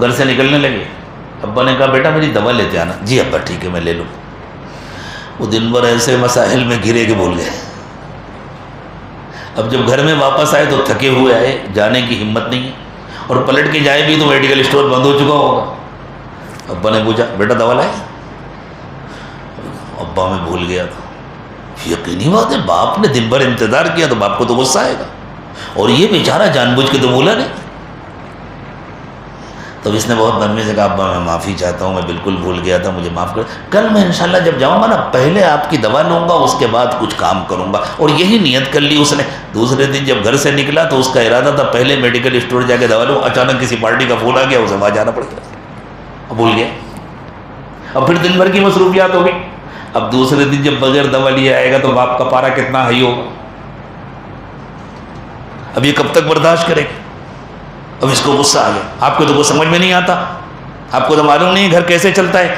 گھر سے نکلنے لگے، ابا نے کہا بیٹا میری دوا لیتے آنا. جی ابا ٹھیک ہے میں لے لوں. وہ دن بھر ایسے مسائل میں گرے کے بول گئے. اب جب گھر میں واپس آئے تو تھکے ہوئے آئے، جانے کی ہمت نہیں ہے، اور پلٹ کے جائے بھی تو میڈیکل اسٹور بند ہو چکا ہوگا. ابا نے پوچھا بیٹا دوا لائے؟ ابا میں بھول گیا تھا. یقینی بات ہے، باپ نے دن بھر انتظار کیا تو باپ کو تو غصہ آئے گا، اور یہ بیچارہ جان بوجھ کے تو بولا نہیں. تو اس نے بہت نرمی سے کہا ابا میں معافی چاہتا ہوں، میں بالکل بھول گیا تھا، مجھے معاف کر. کل میں انشاءاللہ جب جاؤں گا نا پہلے آپ کی دوا لوں گا، اس کے بعد کچھ کام کروں گا. اور یہی نیت کر لی اس نے. دوسرے دن جب گھر سے نکلا تو اس کا ارادہ تھا پہلے میڈیکل اسٹور جا کے دوا لوں. اچانک کسی پارٹی کا فون آ گیا، اسے وہاں جانا پڑ گیا، اب بھول گیا. اب پھر دن بھر کی مصروفیات ہو گئی. اب دوسرے دن جب بغیر دوا لیے آئے گا تو باپ کا پارا کتنا ہائی ہوگا. اب یہ کب تک برداشت کرے گا؟ اب اس کو غصہ آ گیا. آپ کو تو کچھ سمجھ میں نہیں آتا، آپ کو تو معلوم نہیں گھر کیسے چلتا ہے.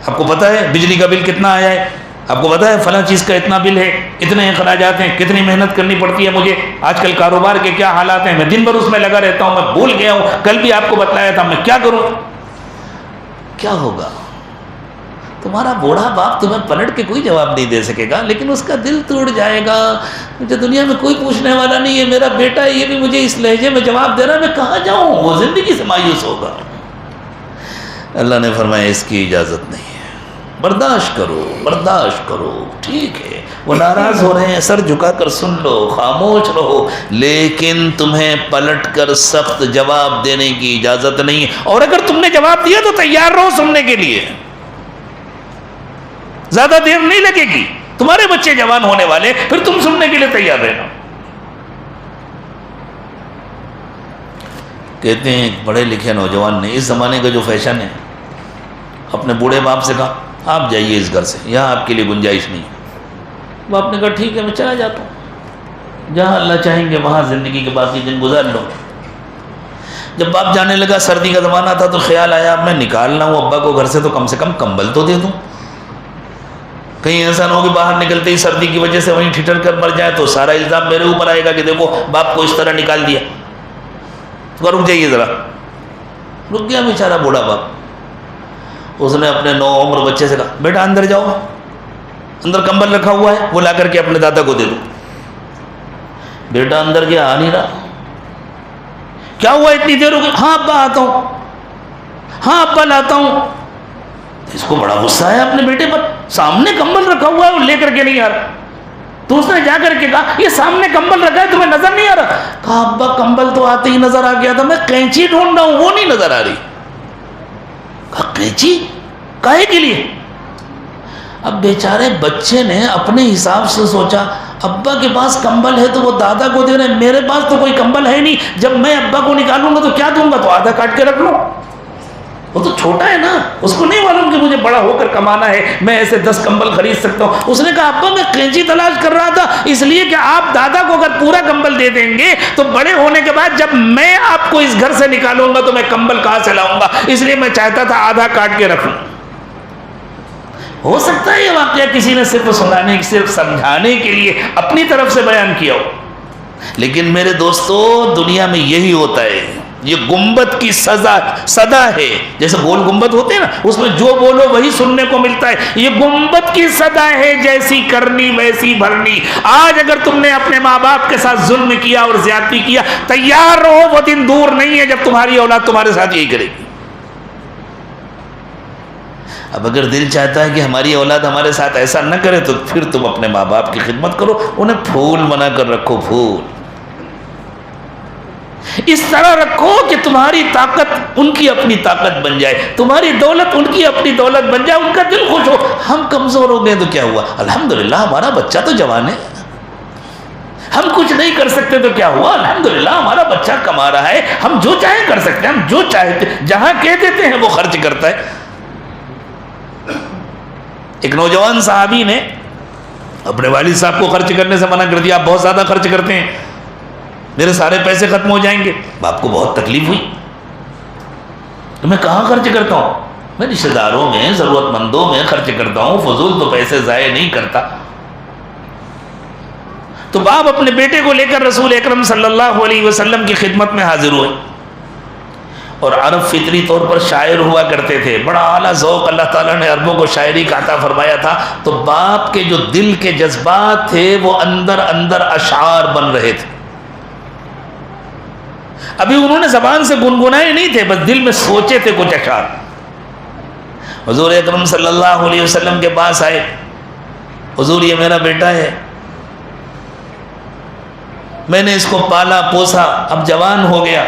آپ کو پتہ ہے بجلی کا بل کتنا آیا ہے، آپ کو پتہ ہے فلاں چیز کا اتنا بل ہے، اتنے اخراجات ہیں، کتنی محنت کرنی پڑتی ہے مجھے، آج کل کاروبار کے کیا حالات ہیں، میں دن بھر اس میں لگا رہتا ہوں، میں بھول گیا ہوں، کل بھی آپ کو بتلایا تھا، میں کیا کروں. کیا ہوگا؟ تمہارا بوڑھا باپ تمہیں پلٹ کے کوئی جواب نہیں دے سکے گا، لیکن اس کا دل ٹوٹ جائے گا. مجھے دنیا میں کوئی پوچھنے والا نہیں ہے، میرا بیٹا ہے، یہ بھی مجھے اس لہجے میں جواب دے رہا ہے، میں کہاں جاؤں. وہ زندگی سے مایوس ہوگا. اللہ نے فرمایا اس کی اجازت نہیں ہے، برداشت کرو برداشت کرو. ٹھیک ہے وہ ناراض ہو رہے ہیں، سر جھکا کر سن لو، خاموش رہو، لیکن تمہیں پلٹ کر سخت جواب دینے کی اجازت نہیں ہے. اور اگر تم نے جواب دیا تو تیار رہو سننے کے لیے، زیادہ دیر نہیں لگے گی. تمہارے بچے جوان ہونے والے، پھر تم سننے کے لیے تیار رہنا. کہتے ہیں ایک پڑھے لکھے نوجوان نے، اس زمانے کا جو فیشن ہے، اپنے بوڑھے باپ سے کہا آپ جائیے اس گھر سے، یہاں آپ کے لیے گنجائش نہیں ہے. باپ نے کہا ٹھیک ہے میں چلا جاتا ہوں، جہاں اللہ چاہیں گے وہاں زندگی کے باقی دن گزار لو. جب باپ جانے لگا، سردی کا زمانہ تھا، تو خیال آیا اب میں نکالنا ہوں ابا کو گھر سے تو کم کمبل تو دے دوں، کہیں ایسا نہ ہو کہ باہر نکلتے ہی سردی کی وجہ سے وہیں ٹھٹر کر مر جائے تو سارا الزام میرے اوپر آئے گا کہ دیکھو باپ کو اس طرح نکال دیا. تو رک جائیے ذرا. رک گیا بیچارہ بوڑھا باپ. اس نے اپنے نو عمر بچے سے کہا بیٹا اندر جاؤ، اندر کمبل رکھا ہوا ہے، وہ لا کر کے اپنے دادا کو دے دو. بیٹا اندر گیا، آ نہیں رہا. کیا ہوا اتنی دیر ہو گئی؟ ہاں ابا آتا ہوں، ہاں ابا لاتا ہوں. اس کو بڑا غصہ آیا اپنے بیٹے پر، سامنے کمبل رکھا ہوا ہے وہ لے کر کے نہیں آ رہا. تو اس نے جا کر کے کہا یہ سامنے کمبل رکھا ہے تمہیں نظر نہیں آ رہا؟ کہا ابا کمبل تو آتے ہی نظر آ گیا تھا، میں کینچی ڈھونڈ رہا ہوں وہ نہیں نظر آ رہی. کہا کینچی کاہے کے لیے؟ اب بیچارے بچے نے اپنے حساب سے سوچا ابا کے پاس کمبل ہے تو وہ دادا کو دے رہے ہیں، میرے پاس تو کوئی کمبل ہے نہیں، جب میں ابا کو نکالوں گا تو کیا دوں گا، تو آدھا کاٹ کے رکھ لوں. وہ تو چھوٹا ہے نا، اس کو نہیں معلوم کہ مجھے بڑا ہو کر کمانا ہے، میں ایسے 10 کمبل خرید سکتا ہوں. اس نے کہا ابا میں کینچی تلاش کر رہا تھا اس لیے کہ آپ دادا کو اگر پورا کمبل دے دیں گے تو بڑے ہونے کے بعد جب میں آپ کو اس گھر سے نکالوں گا تو میں کمبل کہاں سے لاؤں گا، اس لیے میں چاہتا تھا آدھا کاٹ کے رکھوں. ہو سکتا ہے یہ واقعہ کسی نے صرف سنانے صرف سمجھانے کے لیے اپنی طرف سے بیان کیا ہو، لیکن میرے دوستو دنیا میں یہی ہوتا ہے. یہ گنبد کی صدا ہے، جیسے گول گنبد ہوتے ہیں نا، اس میں جو بولو وہی سننے کو ملتا ہے. یہ گنبد کی صدا ہے، جیسی کرنی ویسی بھرنی. آج اگر تم نے اپنے ماں باپ کے ساتھ ظلم کیا اور زیادتی کیا، تیار رہو وہ دن دور نہیں ہے جب تمہاری اولاد تمہارے ساتھ یہی کرے گی. اب اگر دل چاہتا ہے کہ ہماری اولاد ہمارے ساتھ ایسا نہ کرے تو پھر تم اپنے ماں باپ کی خدمت کرو، انہیں پھول بنا کر رکھو، پھول اس طرح رکھو کہ تمہاری طاقت ان کی اپنی طاقت بن جائے، تمہاری دولت ان کی اپنی دولت بن جائے، ان کا دل خوش ہو۔ ہم کمزور ہو گئے تو کیا ہوا؟ الحمدللہ ہمارا بچہ تو جوان ہے، ہم کچھ نہیں کر سکتے تو کیا ہوا؟ الحمدللہ ہمارا بچہ کما رہا ہے، ہم جو چاہیں کر سکتے ہیں، ہم جو چاہتے جہاں کہہ دیتے ہیں وہ خرچ کرتا ہے۔ ایک نوجوان صحابی نے اپنے والد صاحب کو خرچ کرنے سے منع کر دیا، آپ بہت زیادہ خرچ کرتے ہیں، میرے سارے پیسے ختم ہو جائیں گے۔ باپ کو بہت تکلیف ہوئی، تو میں کہاں خرچ کرتا ہوں؟ میں رشتہ داروں میں، ضرورت مندوں میں خرچ کرتا ہوں، فضول تو پیسے ضائع نہیں کرتا۔ تو باپ اپنے بیٹے کو لے کر رسول اکرم صلی اللہ علیہ وسلم کی خدمت میں حاضر ہوئے، اور عرب فطری طور پر شاعر ہوا کرتے تھے، بڑا اعلیٰ ذوق اللہ تعالیٰ نے عربوں کو شاعری کا عطا فرمایا تھا، تو باپ کے جو دل کے جذبات تھے وہ اندر اندر اشعار بن رہے تھے۔ ابھی انہوں نے زبان سے گنگنائے نہیں تھے، بس دل میں سوچے تھے کچھ اشعار۔ حضور اکرم صلی اللہ علیہ وسلم کے پاس آئے، حضور یہ میرا بیٹا ہے، میں نے اس کو پالا پوسا، اب جوان ہو گیا،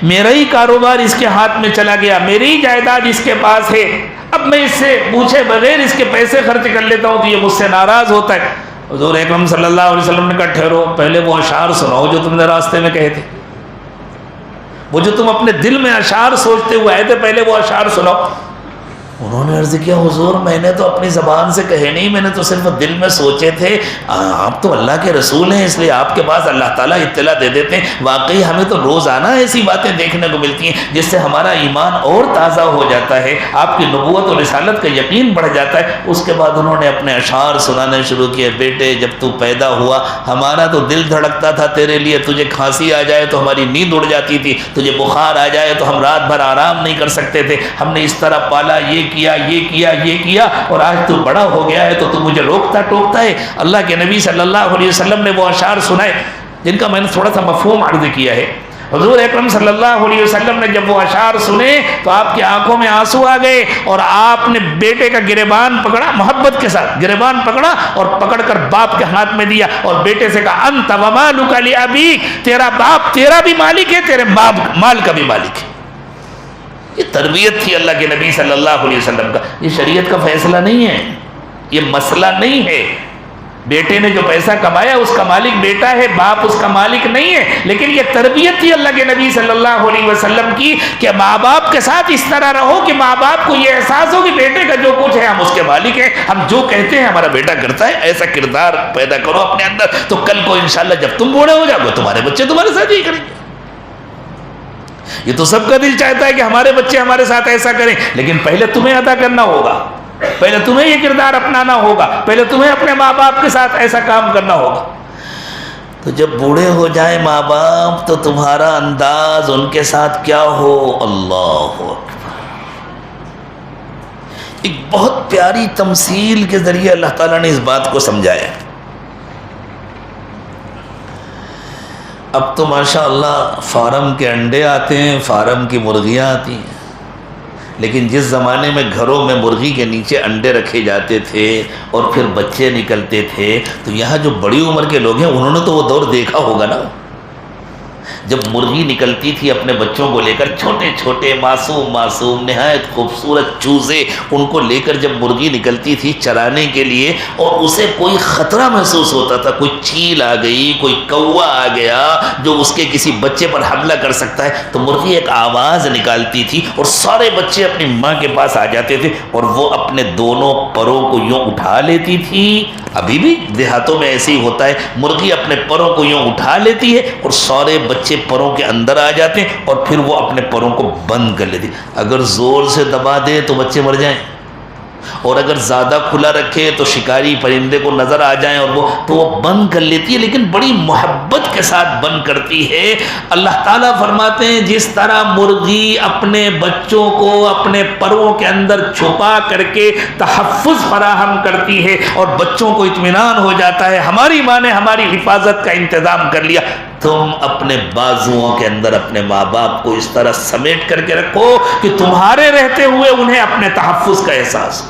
میرا ہی کاروبار اس کے ہاتھ میں چلا گیا، میری ہی جائیداد اس کے پاس ہے، اب میں اس سے پوچھے بغیر اس کے پیسے خرچ کر لیتا ہوں تو یہ مجھ سے ناراض ہوتا ہے۔ حضور اکرم صلی اللہ علیہ وسلم نے کہا ٹھہرو، پہلے وہ اشعار سناؤ جو تم نے راستے میں کہے تھے، وہ جو تم اپنے دل میں اشعار سوچتے ہوئے آئے تھے، پہلے وہ اشعار سناؤ۔ انہوں نے عرض کیا حضور میں نے تو اپنی زبان سے کہے نہیں، میں نے تو صرف دل میں سوچے تھے، آپ تو اللہ کے رسول ہیں اس لیے آپ کے پاس اللہ تعالیٰ اطلاع دے دیتے ہیں۔ واقعی ہمیں تو روزانہ ایسی باتیں دیکھنے کو ملتی ہیں جس سے ہمارا ایمان اور تازہ ہو جاتا ہے، آپ کی نبوت اور رسالت کا یقین بڑھ جاتا ہے۔ اس کے بعد انہوں نے اپنے اشعار سنانے شروع کیے، بیٹے جب تو پیدا ہوا ہمارا تو دل دھڑکتا تھا تیرے لیے، تجھے کھانسی آ جائے تو ہماری نیند اڑ جاتی تھی، تجھے بخار آ جائے تو ہم رات بھر آرام نہیں کر سکتے تھے، ہم نے اس طرح پالا، یہ کیا یہ کیا یہ کیا، اور آج تو بڑا ہو گیا ہے تو مجھے روکتا ٹوکتا ہے۔ اللہ کے نبی صلی اللہ علیہ وسلم نے وہ اشعار سنائے جن کا میں نے تھوڑا سا مفہوم عرض کیا ہے۔ حضور اکرم صلی اللہ علیہ وسلم نے جب وہ اشعار سنے تو آپ کی آنکھوں میں آنسو آ گئے، اور آپ نے بیٹے کا گریبان پکڑا، محبت کے ساتھ گریبان پکڑا اور پکڑ کر باپ کے ہاتھ میں دیا، اور بیٹے سے کہا انت ومالک لابیک، تیرا باپ تیرا بھی مالک ہے، تیرے مال کا بھی مالک ہے۔ یہ تربیت تھی اللہ کے نبی صلی اللہ علیہ وسلم کا۔ یہ شریعت کا فیصلہ نہیں ہے، یہ مسئلہ نہیں ہے۔ بیٹے نے جو پیسہ کمایا اس کا مالک بیٹا ہے، باپ اس کا مالک نہیں ہے، لیکن یہ تربیت تھی اللہ کے نبی صلی اللہ علیہ وسلم کی کہ ماں باپ کے ساتھ اس طرح رہو کہ ماں باپ کو یہ احساس ہو کہ بیٹے کا جو کچھ ہے ہم اس کے مالک ہیں، ہم جو کہتے ہیں ہمارا بیٹا کرتا ہے۔ ایسا کردار پیدا کرو اپنے اندر، تو کل کو انشاءاللہ جب تم بوڑھے ہو جاؤ گے تمہارے بچے تمہارے ساتھ یہی کریں گے۔ یہ تو سب کا دل چاہتا ہے کہ ہمارے بچے ہمارے ساتھ ایسا کریں، لیکن پہلے تمہیں ادا کرنا ہوگا، پہلے تمہیں یہ کردار اپنانا ہوگا، پہلے تمہیں اپنے ماں باپ کے ساتھ ایسا کام کرنا ہوگا۔ تو جب بوڑھے ہو جائیں ماں باپ تو تمہارا انداز ان کے ساتھ کیا ہو؟ اللہ اکبر۔ ایک بہت پیاری تمثیل کے ذریعے اللہ تعالیٰ نے اس بات کو سمجھایا۔ اب تو ماشاءاللہ فارم کے انڈے آتے ہیں، فارم کی مرغیاں آتی ہیں، لیکن جس زمانے میں گھروں میں مرغی کے نیچے انڈے رکھے جاتے تھے اور پھر بچے نکلتے تھے، تو یہاں جو بڑی عمر کے لوگ ہیں انہوں نے تو وہ دور دیکھا ہوگا نا، جب مرغی نکلتی تھی اپنے بچوں کو لے کر، چھوٹے چھوٹے معصوم نہایت خوبصورت چوزے ان کو لے کر جب مرغی نکلتی تھی چرانے کے لیے، اور اسے کوئی خطرہ محسوس ہوتا تھا، کوئی چیل آ گئی، کوئی کوا آ گیا جو اس کے کسی بچے پر حملہ کر سکتا ہے، تو مرغی ایک آواز نکالتی تھی اور سارے بچے اپنی ماں کے پاس آ جاتے تھے، اور وہ اپنے دونوں پروں کو یوں اٹھا لیتی تھی۔ ابھی بھی دیہاتوں میں ایسے ہی ہوتا ہے، مرغی اپنے پروں کو یوں اٹھا لیتی ہے اور سارے بچے پروں کے اندر آ جاتے ہیں، اور پھر وہ اپنے پروں کو بند کر لیتی۔ اگر زور سے دبا دے تو بچے مر جائیں، اور اگر زیادہ کھلا رکھے تو شکاری پرندے کو نظر آ جائیں، اور وہ بند کر لیتی ہے، لیکن بڑی محبت کے ساتھ بند کرتی ہے۔ اللہ تعالیٰ فرماتے ہیں جس طرح مرغی اپنے بچوں کو اپنے پروں کے اندر چھپا کر کے تحفظ فراہم کرتی ہے اور بچوں کو اطمینان ہو جاتا ہے ہماری ماں نے ہماری حفاظت کا انتظام کر لیا، تم اپنے بازوؤں کے اندر اپنے ماں باپ کو اس طرح سمیٹ کر کے رکھو کہ تمہارے رہتے ہوئے انہیں اپنے تحفظ کا احساس ہو۔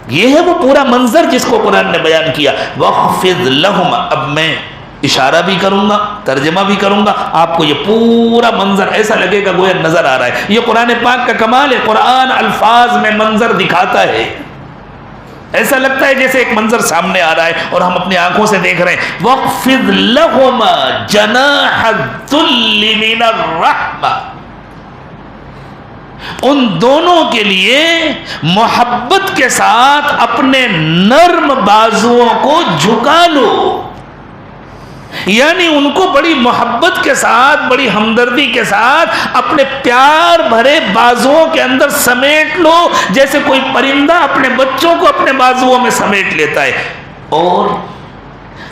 یہ ہے وہ پورا منظر جس کو قرآن نے بیان کیا، وَخْفِضْ لَهُمْ۔ اب میں اشارہ بھی کروں گا، ترجمہ بھی کروں گا، آپ کو یہ پورا منظر ایسا لگے گا گویا نظر آ رہا ہے۔ یہ قرآن پاک کا کمال ہے، قرآن الفاظ میں منظر دکھاتا ہے، ایسا لگتا ہے جیسے ایک منظر سامنے آ رہا ہے اور ہم اپنی آنکھوں سے دیکھ رہے ہیں۔ وَخْفِضْ لَهُمَا جَنَاحَ الذُّلِّ مِنَ الرَّحْمَةِ، ان دونوں کے لیے محبت کے ساتھ اپنے نرم بازوؤں کو جھکا لو، یعنی ان کو بڑی محبت کے ساتھ، بڑی ہمدردی کے ساتھ اپنے پیار بھرے بازوؤں کے اندر سمیٹ لو، جیسے کوئی پرندہ اپنے بچوں کو اپنے بازوؤں میں سمیٹ لیتا ہے۔ اور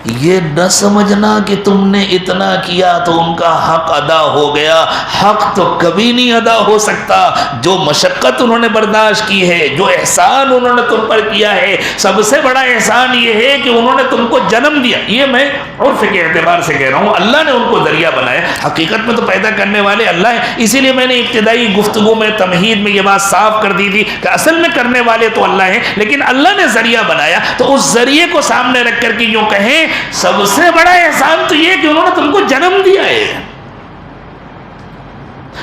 یہ نہ سمجھنا کہ تم نے اتنا کیا تو ان کا حق ادا ہو گیا، حق تو کبھی نہیں ادا ہو سکتا۔ جو مشقت انہوں نے برداشت کی ہے، جو احسان انہوں نے تم پر کیا ہے، سب سے بڑا احسان یہ ہے کہ انہوں نے تم کو جنم دیا۔ یہ میں عرف کے اعتبار سے کہہ رہا ہوں، اللہ نے ان کو ذریعہ بنایا، حقیقت میں تو پیدا کرنے والے اللہ ہیں۔ اسی لیے میں نے ابتدائی گفتگو میں تمہید میں یہ بات صاف کر دی تھی کہ اصل میں کرنے والے تو اللہ ہیں، لیکن اللہ نے ذریعہ بنایا، تو اس ذریعے کو سامنے رکھ کر کے یوں کہیں سب سے بڑا احسان تو یہ کہ انہوں نے تم کو جنم دیا ہے۔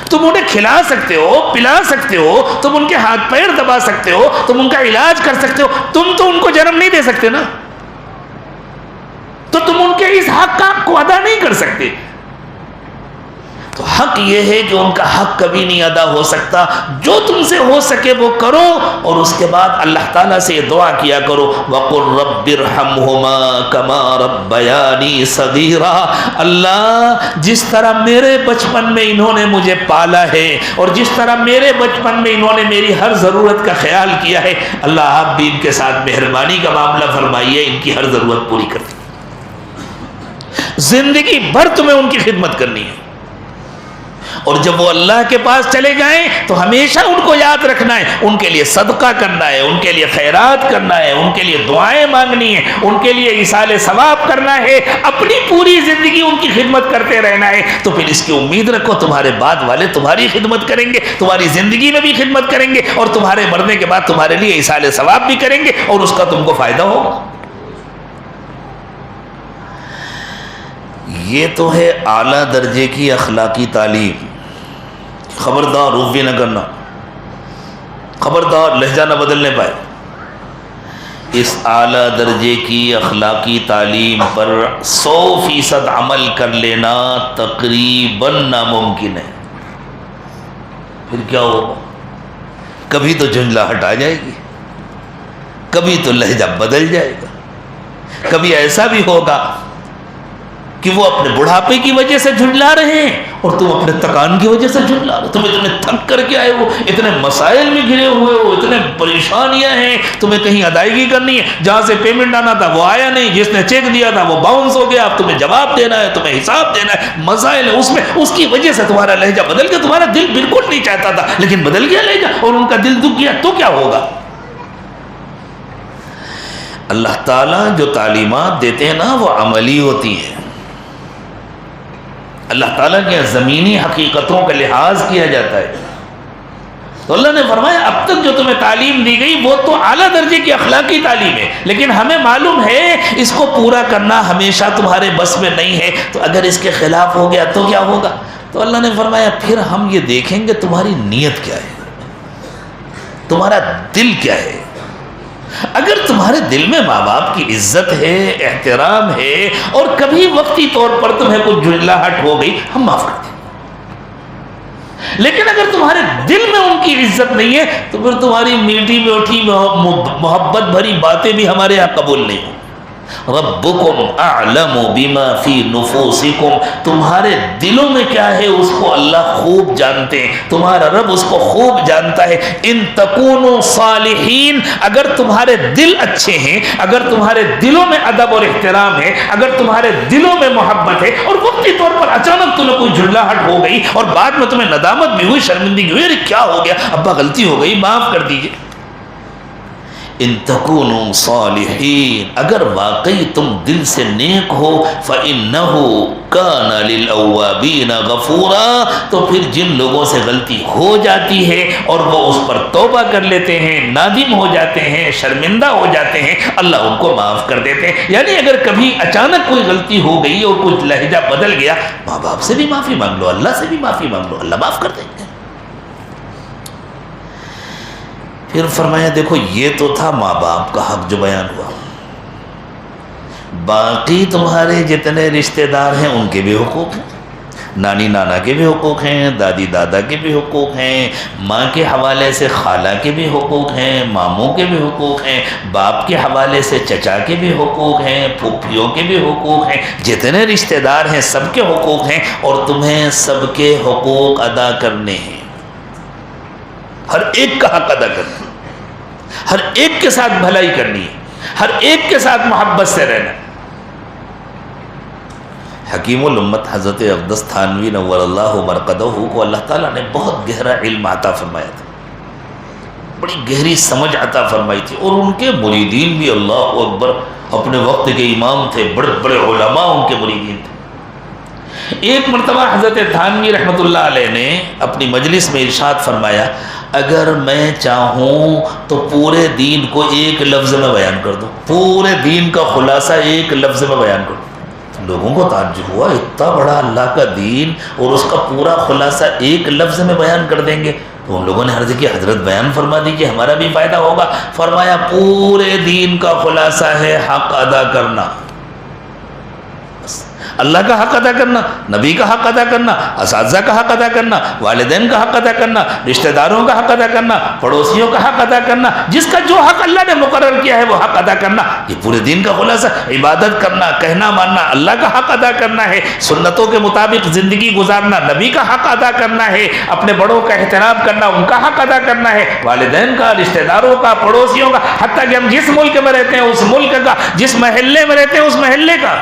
تم انہیں کھلا سکتے ہو، پلا سکتے ہو، تم ان کے ہاتھ پیر دبا سکتے ہو، تم ان کا علاج کر سکتے ہو، تم تو ان کو جنم نہیں دے سکتے نا، تو تم ان کے اس حق کو ادا نہیں کر سکتے۔ تو حق یہ ہے کہ ان کا حق کبھی نہیں ادا ہو سکتا، جو تم سے ہو سکے وہ کرو، اور اس کے بعد اللہ تعالیٰ سے یہ دعا کیا کرو، وَقُلْ رَبِّ ارْحَمْهُمَا كَمَا رَبَّيَانِي صَغِيرًا۔ اللہ جس طرح میرے بچپن میں انہوں نے مجھے پالا ہے، اور جس طرح میرے بچپن میں انہوں نے میری ہر ضرورت کا خیال کیا ہے، اللہ آپ بھی ان کے ساتھ مہربانی کا معاملہ فرمائیے، ان کی ہر ضرورت پوری کر دیجیے، زندگی بھر تمہیں ان کی خدمت کرنی ہے۔ اور جب وہ اللہ کے پاس چلے جائیں تو ہمیشہ ان کو یاد رکھنا ہے، ان کے لیے صدقہ کرنا ہے، ان کے لیے خیرات کرنا ہے، ان کے لیے دعائیں مانگنی ہے، ان کے لیے ایصال ثواب کرنا ہے، اپنی پوری زندگی ان کی خدمت کرتے رہنا ہے۔ تو پھر اس کی امید رکھو تمہارے بعد والے تمہاری خدمت کریں گے، تمہاری زندگی میں بھی خدمت کریں گے، اور تمہارے مرنے کے بعد تمہارے لیے ایصال ثواب بھی کریں گے، اور اس کا تم کو فائدہ ہوگا۔ یہ تو ہے اعلیٰ درجے کی اخلاقی تعلیم۔ خبردار روفی نہ کرنا، خبردار لہجہ نہ بدلنے پائے۔ اس اعلیٰ درجے کی اخلاقی تعلیم پر 100% عمل کر لینا تقریباً ناممکن ہے۔ پھر کیا ہوگا؟ کبھی تو جھنجھلاہٹ آ جائے گی، کبھی تو لہجہ بدل جائے گا، کبھی ایسا بھی ہوگا کہ وہ اپنے بڑھاپے کی وجہ سے جھنجلا رہے ہیں اور تم اپنے تکان کی وجہ سے جھنجلا رہے ہو، تم اتنے تھک کر کے آئے ہو، اتنے مسائل میں گھرے ہوئے ہو، اتنے پریشانیاں ہیں، تمہیں کہیں ادائیگی کرنی ہے، جہاں سے پیمنٹ آنا تھا وہ آیا نہیں، جس نے چیک دیا تھا وہ باؤنس ہو گیا، اب تمہیں جواب دینا ہے، تمہیں حساب دینا ہے، مسائل ہے اس میں، اس کی وجہ سے تمہارا لہجہ بدل گیا، تمہارا دل بالکل نہیں چاہتا تھا لیکن بدل گیا لہجہ، اور ان کا دل دکھ گیا، تو کیا ہوگا؟ اللہ تعالیٰ جو تعلیمات دیتے ہیں نا وہ عملی ہوتی ہیں۔ اللہ تعالیٰ کے زمینی حقیقتوں کا لحاظ کیا جاتا ہے۔ تو اللہ نے فرمایا اب تک جو تمہیں تعلیم دی گئی وہ تو اعلیٰ درجے کی اخلاقی تعلیم ہے، لیکن ہمیں معلوم ہے اس کو پورا کرنا ہمیشہ تمہارے بس میں نہیں ہے، تو اگر اس کے خلاف ہو گیا تو کیا ہوگا؟ تو اللہ نے فرمایا پھر ہم یہ دیکھیں گے تمہاری نیت کیا ہے، تمہارا دل کیا ہے۔ اگر تمہارے دل میں ماں باپ کی عزت ہے، احترام ہے، اور کبھی وقتی طور پر تمہیں کچھ جھنجلاہٹ ہو گئی، ہم معاف کر دیں، لیکن اگر تمہارے دل میں ان کی عزت نہیں ہے تو پھر تمہاری میٹھی میٹھی محبت بھری باتیں بھی ہمارے یہاں قبول نہیں ہوں۔ ربکم اعلم بما فی نفوسکم، تمہارے دلوں میں کیا ہے اس کو اللہ خوب جانتے ہیں، تمہارا رب اس کو خوب جانتا ہے۔ ان تکونوا صالحین، اگر تمہارے دل اچھے ہیں، اگر تمہارے دلوں میں ادب اور احترام ہے، اگر تمہارے دلوں میں محبت ہے، اور وقتی طور پر اچانک تمہیں کوئی جھنجلاہٹ ہو گئی اور بعد میں تمہیں ندامت بھی ہوئی، شرمندگی ہوئی، ارے کیا ہو گیا ابا غلطی ہو گئی معاف کر دیجئے، ان تکونوا صالحین، اگر واقعی تم دل سے نیک ہو، فإنہ کان للأوابین غفورا، تو پھر جن لوگوں سے غلطی ہو جاتی ہے اور وہ اس پر توبہ کر لیتے ہیں، نادم ہو جاتے ہیں، شرمندہ ہو جاتے ہیں، اللہ ان کو معاف کر دیتے ہیں۔ یعنی اگر کبھی اچانک کوئی غلطی ہو گئی اور کچھ لہجہ بدل گیا، ماں باپ سے بھی معافی مانگ لو، اللہ سے بھی معافی مانگ لو، اللہ معاف کر دیں گے۔ پھر فرمایا دیکھو یہ تو تھا ماں باپ کا حق جو بیان ہوا، باقی تمہارے جتنے رشتہ دار ہیں ان کے بھی حقوق ہیں، نانی نانا کے بھی حقوق ہیں، دادی دادا کے بھی حقوق ہیں، ماں کے حوالے سے خالہ کے بھی حقوق ہیں، ماموں کے بھی حقوق ہیں، باپ کے حوالے سے چچا کے بھی حقوق ہیں، پھوپھیوں کے بھی حقوق ہیں، جتنے رشتہ دار ہیں سب کے حقوق ہیں، اور تمہیں سب کے حقوق ادا کرنے ہیں، ہر ایک کا حق ادا کرنا، ہر ایک کے ساتھ بھلائی کرنی ہے، ہر ایک کے ساتھ محبت سے رہنا۔ حکیم الامت حضرت اقدس تھانوی نور اللہ مرقدہ کو اللہ تعالیٰ نے بہت گہرا علم عطا فرمایا تھا، بڑی گہری سمجھ عطا فرمائی تھی، اور ان کے مریدین بھی اللہ اکبر اپنے وقت کے امام تھے، بڑے بڑے علماء ان کے مریدین تھے۔ ایک مرتبہ حضرت تھانوی رحمۃ اللہ علیہ نے اپنی مجلس میں ارشاد فرمایا، اگر میں چاہوں تو پورے دین کو ایک لفظ میں بیان کر دوں، پورے دین کا خلاصہ ایک لفظ میں بیان کر دوں۔ لوگوں کو تعجب ہوا، اتنا بڑا اللہ کا دین اور اس کا پورا خلاصہ ایک لفظ میں بیان کر دیں گے؟ تو ان لوگوں نے عرض کی حضرت بیان فرما دیجیے، ہمارا بھی فائدہ ہوگا۔ فرمایا پورے دین کا خلاصہ ہے حق ادا کرنا، اللہ کا حق ادا کرنا، نبی کا حق ادا کرنا، اساتذہ کا حق ادا کرنا، والدین کا حق ادا کرنا، رشتہ داروں کا حق ادا کرنا، پڑوسیوں کا حق ادا کرنا، جس کا جو حق اللہ نے مقرر کیا ہے وہ حق ادا کرنا، یہ پورے دین کا خلاصہ۔ عبادت کرنا، کہنا ماننا، اللہ کا حق ادا کرنا ہے، سنتوں کے مطابق زندگی گزارنا، نبی کا حق ادا کرنا ہے، اپنے بڑوں کا احترام کرنا، ان کا حق ادا کرنا ہے، والدین کا، رشتہ داروں کا، پڑوسیوں کا، حتیٰ کہ ہم جس ملک میں رہتے ہیں اس ملک کا، جس محلے میں رہتے ہیں اس محلے کا۔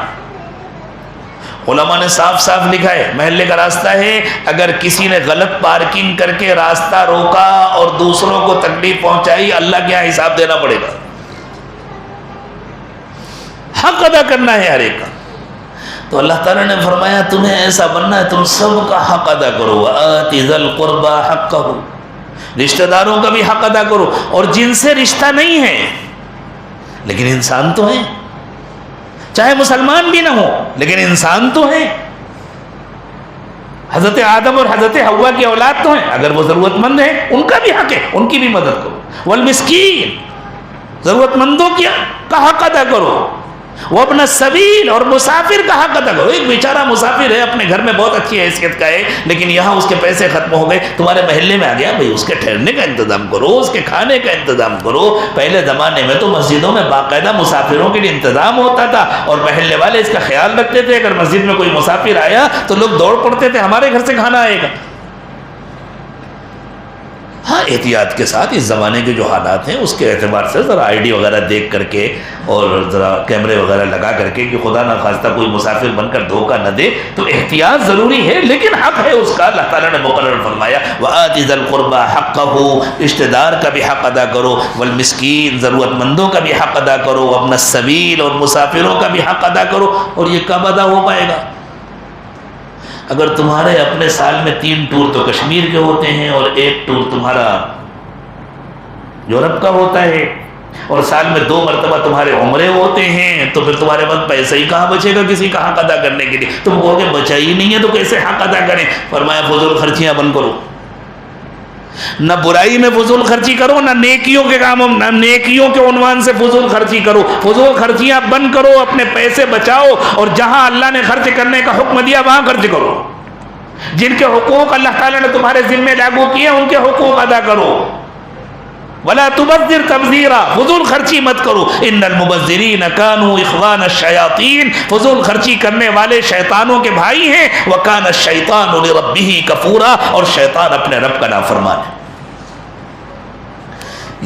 علماء نے صاف صاف لکھا ہے، محلے کا راستہ ہے، اگر کسی نے غلط پارکنگ کر کے راستہ روکا اور دوسروں کو تکلیف پہنچائی، اللہ کے یہاں حساب دینا پڑے گا۔ حق ادا کرنا ہے ہر ایک کا۔ تو اللہ تعالیٰ نے فرمایا تمہیں ایسا بننا ہے، تم سب کا حق ادا کرو، وَآتِ ذَا الْقُرْبَى حَقَّهُ، رشتہ داروں کا بھی حق ادا کرو، اور جن سے رشتہ نہیں ہے لیکن انسان تو ہیں، چاہے مسلمان بھی نہ ہو لیکن انسان تو ہیں، حضرت آدم اور حضرت حوا کی اولاد تو ہیں، اگر وہ ضرورت مند ہیں ان کا بھی حق ہے، ان کی بھی مدد کرو۔ والمسکین، ضرورت مندوں کا حق ادا کرو۔ وابن السبیل، اور مسافر کا حق ادا کرو۔ ایک بیچارہ مسافر ہے، اپنے گھر میں بہت اچھی حیثیت کا ہے لیکن یہاں اس کے پیسے ختم ہو گئے، تمہارے محلے میں آ گیا، بھئی اس کے ٹھہرنے کا انتظام کرو، اس کے کھانے کا انتظام کرو۔ پہلے زمانے میں تو مسجدوں میں باقاعدہ مسافروں کے لیے انتظام ہوتا تھا اور محلے والے اس کا خیال رکھتے تھے، اگر مسجد میں کوئی مسافر آیا تو لوگ دوڑ پڑتے تھے ہمارے گھر سے کھانا آئے گا۔ ہاں احتیاط کے ساتھ، اس زمانے کے جو حالات ہیں اس کے اعتبار سے ذرا آئی ڈی وغیرہ دیکھ کر کے اور ذرا کیمرے وغیرہ لگا کر کے کہ خدا نخواستہ کوئی مسافر بن کر دھوکہ نہ دے، تو احتیاط ضروری ہے، لیکن حق ہے اس کا، اللہ تعالیٰ نے مقرر فرمایا وَآتِ ذَا الْقُرْبَى حَقَّهُ، رشتہ دار کا بھی حق ادا کرو، والمسکین، ضرورت مندوں کا بھی حق ادا کرو، وابن السبیل، اور مسافروں کا بھی حق ادا کرو۔ اور یہ کب ادا ہو پائے گا؟ اگر تمہارے اپنے سال میں 3 ٹور تو کشمیر کے ہوتے ہیں اور 1 ٹور تمہارا یورپ کا ہوتا ہے، اور سال میں 2 مرتبہ تمہارے عمرے ہوتے ہیں، تو پھر تمہارے پاس پیسہ ہی کہاں بچے گا کسی کا حق ادا کرنے کے لیے؟ تم کہو گے بچا ہی نہیں ہے تو کیسے حق ادا کریں؟ فرمایا فضول خرچیاں بند کرو، نہ برائی میں فضول خرچی کرو، نہ نیکیوں کے کاموں، نہ نیکیوں کے عنوان سے فضول خرچی کرو، فضول خرچیاں بند کرو، اپنے پیسے بچاؤ، اور جہاں اللہ نے خرچ کرنے کا حکم دیا وہاں خرچ کرو، جن کے حقوق اللہ تعالیٰ نے تمہارے ذمہ لاگو کیے ان کے حقوق ادا کرو۔ ولا تبذر تبذیرا، فضول خرچی مت کرو، ان المبذرین کانوا اخوان الشیاطین، فضول خرچی کرنے والے شیطانوں کے بھائی ہیں، وکان الشیطان لربہ کفورا، اور شیطان اپنے رب کا نافرمان ہے۔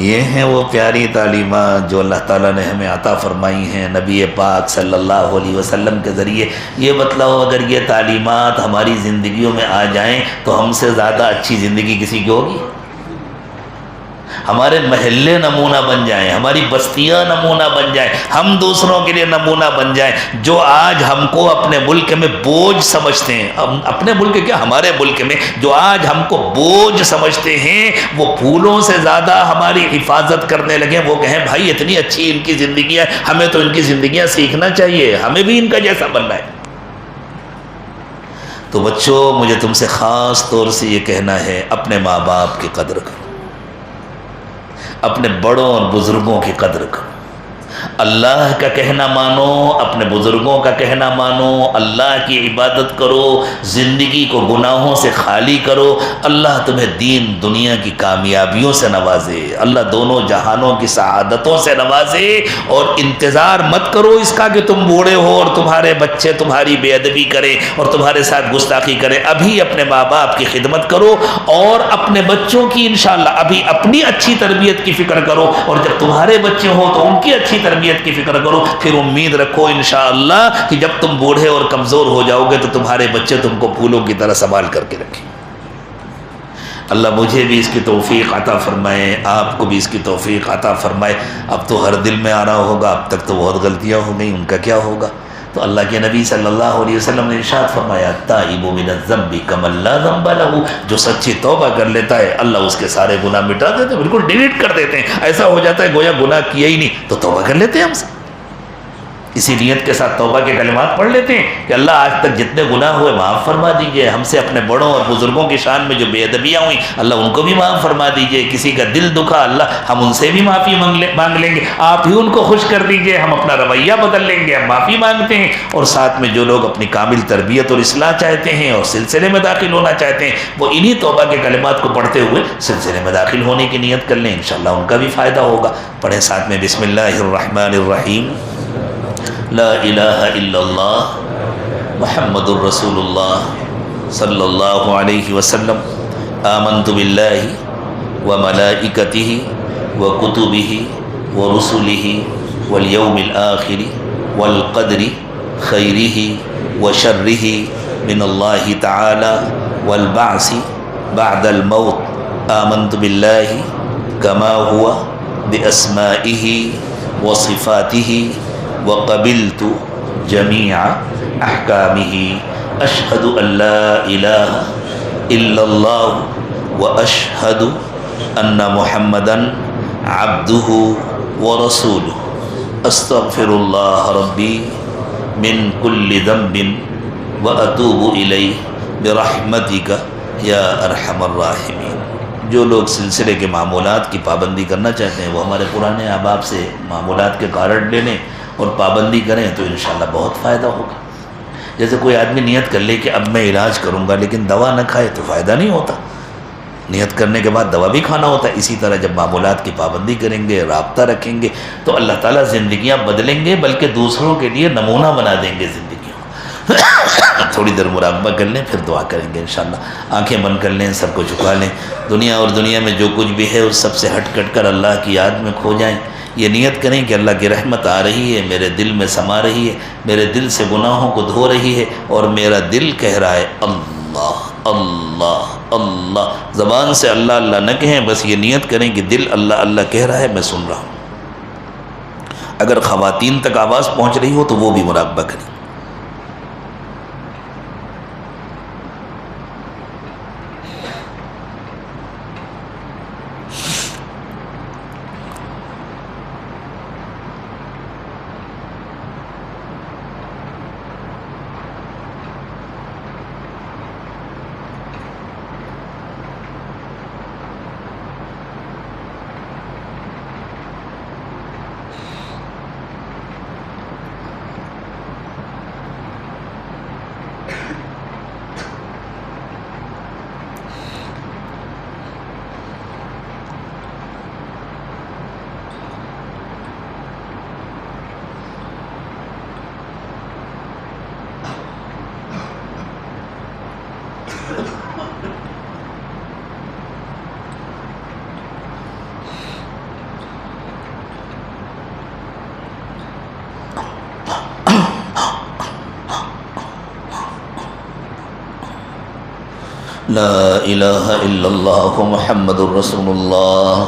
یہ ہیں وہ پیاری تعلیمات جو اللہ تعالیٰ نے ہمیں عطا فرمائی ہیں نبی پاک صلی اللہ علیہ وسلم کے ذریعے۔ یہ بتلاؤ اگر یہ تعلیمات ہماری زندگیوں میں آ جائیں تو ہم سے زیادہ اچھی زندگی کسی کی ہوگی؟ ہمارے محلے نمونہ بن جائیں، ہماری بستیاں نمونہ بن جائیں، ہم دوسروں کے لیے نمونہ بن جائیں۔ جو آج ہم کو اپنے ملک میں بوجھ سمجھتے ہیں، اپنے ملک کیا ہمارے ملک میں جو آج ہم کو بوجھ سمجھتے ہیں، وہ پھولوں سے زیادہ ہماری حفاظت کرنے لگے۔ وہ کہیں بھائی اتنی اچھی ان کی زندگیاں، ہمیں تو ان کی زندگیاں سیکھنا چاہیے، ہمیں بھی ان کا جیسا بننا ہے۔ تو بچوں، مجھے تم سے خاص طور سے یہ کہنا ہے، اپنے ماں باپ کی قدر کرو، اپنے بڑوں اور بزرگوں کی قدر کرو، اللہ کا کہنا مانو، اپنے بزرگوں کا کہنا مانو، اللہ کی عبادت کرو، زندگی کو گناہوں سے خالی کرو۔ اللہ تمہیں دین دنیا کی کامیابیوں سے نوازے، اللہ دونوں جہانوں کی سعادتوں سے نوازے، اور انتظار مت کرو اس کا کہ تم بوڑھے ہو اور تمہارے بچے تمہاری بے ادبی کریں اور تمہارے ساتھ گستاخی کریں۔ ابھی اپنے ماں باپ کی خدمت کرو، اور اپنے بچوں کی انشاءاللہ ابھی اپنی اچھی تربیت کی فکر کرو، اور جب تمہارے بچے ہوں تو ان کی اچھی تربیت کی فکر کرو۔ پھر امید رکھو انشاءاللہ کہ جب تم بوڑھے اور کمزور ہو جاؤ گے تو تمہارے بچے تم کو پھولوں کی طرح سنبھال کر کے رکھیں۔ اللہ مجھے بھی اس کی توفیق عطا فرمائے، آپ کو بھی اس کی توفیق عطا فرمائے۔ اب تو ہر دل میں آ رہا ہوگا، اب تک تو بہت غلطیاں ہو گئیں، ان کا کیا ہوگا؟ تو اللہ کے نبی صلی اللہ علیہ وسلم نے ارشاد فرمایا، التائب من الذنب کمن لا ذنب له، جو سچی توبہ کر لیتا ہے اللہ اس کے سارے گناہ مٹا دیتے ہیں، بالکل ڈیلیٹ کر دیتے ہیں۔ ایسا ہو جاتا ہے گویا گناہ کیا ہی نہیں، تو توبہ کر لیتے ہیں ہم سے۔ اسی نیت کے ساتھ توبہ کے کلمات پڑھ لیتے ہیں کہ اللہ آج تک جتنے گناہ ہوئے معاف فرما دیجئے، ہم سے اپنے بڑوں اور بزرگوں کی شان میں جو بے ادبیاں ہوئیں اللہ ان کو بھی معاف فرما دیجئے، کسی کا دل دکھا اللہ ہم ان سے بھی معافی مانگ لیں گے، آپ ہی ان کو خوش کر دیجئے، ہم اپنا رویہ بدل لیں گے، ہم معافی مانگتے ہیں۔ اور ساتھ میں جو لوگ اپنی کامل تربیت اور اصلاح چاہتے ہیں اور سلسلے میں داخل ہونا چاہتے ہیں، وہ انہی توبہ کے کلمات کو پڑھتے ہوئے سلسلے میں داخل ہونے کی نیت کر لیں، انشاءاللہ ان کا بھی فائدہ ہوگا۔ پڑھیں ساتھ میں، بسم اللہ الرحمن الرحیم، لا الہ الا اللہ محمد الرسول اللہ صلی اللہ علیہ وسلم، آمنت باللہ وملائکتہ وکتبہ ورسلہ والیوم الآخر والقدر خیرہ وشرہ من اللہ تعالی والبعث بعد الموت، آمنت باللہ کما ہوا باسمائہ وصفاتہ وقبلت جميع احکامہ، اشہد ان لا الہ الا اللہ واشہد ان محمدا عبدہ ورسولہ، استغفر اللہ ربی من کل ذنب واتوب الیہ برحمتک یا ارحم الراحمین۔ جو لوگ سلسلے کے معمولات کی پابندی کرنا چاہتے ہیں وہ ہمارے پرانے احباب سے معمولات کے کارڈ لے لیں اور پابندی کریں تو انشاءاللہ بہت فائدہ ہوگا۔ جیسے کوئی آدمی نیت کر لے کہ اب میں علاج کروں گا لیکن دوا نہ کھائے تو فائدہ نہیں ہوتا، نیت کرنے کے بعد دوا بھی کھانا ہوتا ہے۔ اسی طرح جب معمولات کی پابندی کریں گے، رابطہ رکھیں گے تو اللہ تعالیٰ زندگیاں بدلیں گے، بلکہ دوسروں کے لیے نمونہ بنا دیں گے زندگیوں۔ تھوڑی دیر مراقبہ کر لیں پھر دعا کریں گے انشاءاللہ۔ آنکھیں بند کر لیں، سب کو جھکا لیں، دنیا اور دنیا میں جو کچھ بھی ہے اس سب سے ہٹ کٹ کر اللہ کی یاد میں کھو جائیں۔ یہ نیت کریں کہ اللہ کی رحمت آ رہی ہے، میرے دل میں سما رہی ہے، میرے دل سے گناہوں کو دھو رہی ہے، اور میرا دل کہہ رہا ہے اللہ اللہ اللہ۔ زبان سے اللہ اللہ نہ کہیں، بس یہ نیت کریں کہ دل اللہ اللہ کہہ رہا ہے، میں سن رہا ہوں۔ اگر خواتین تک آواز پہنچ رہی ہو تو وہ بھی مراقبہ کریں۔ لا الہ الا اللہ محمد الرسول اللہ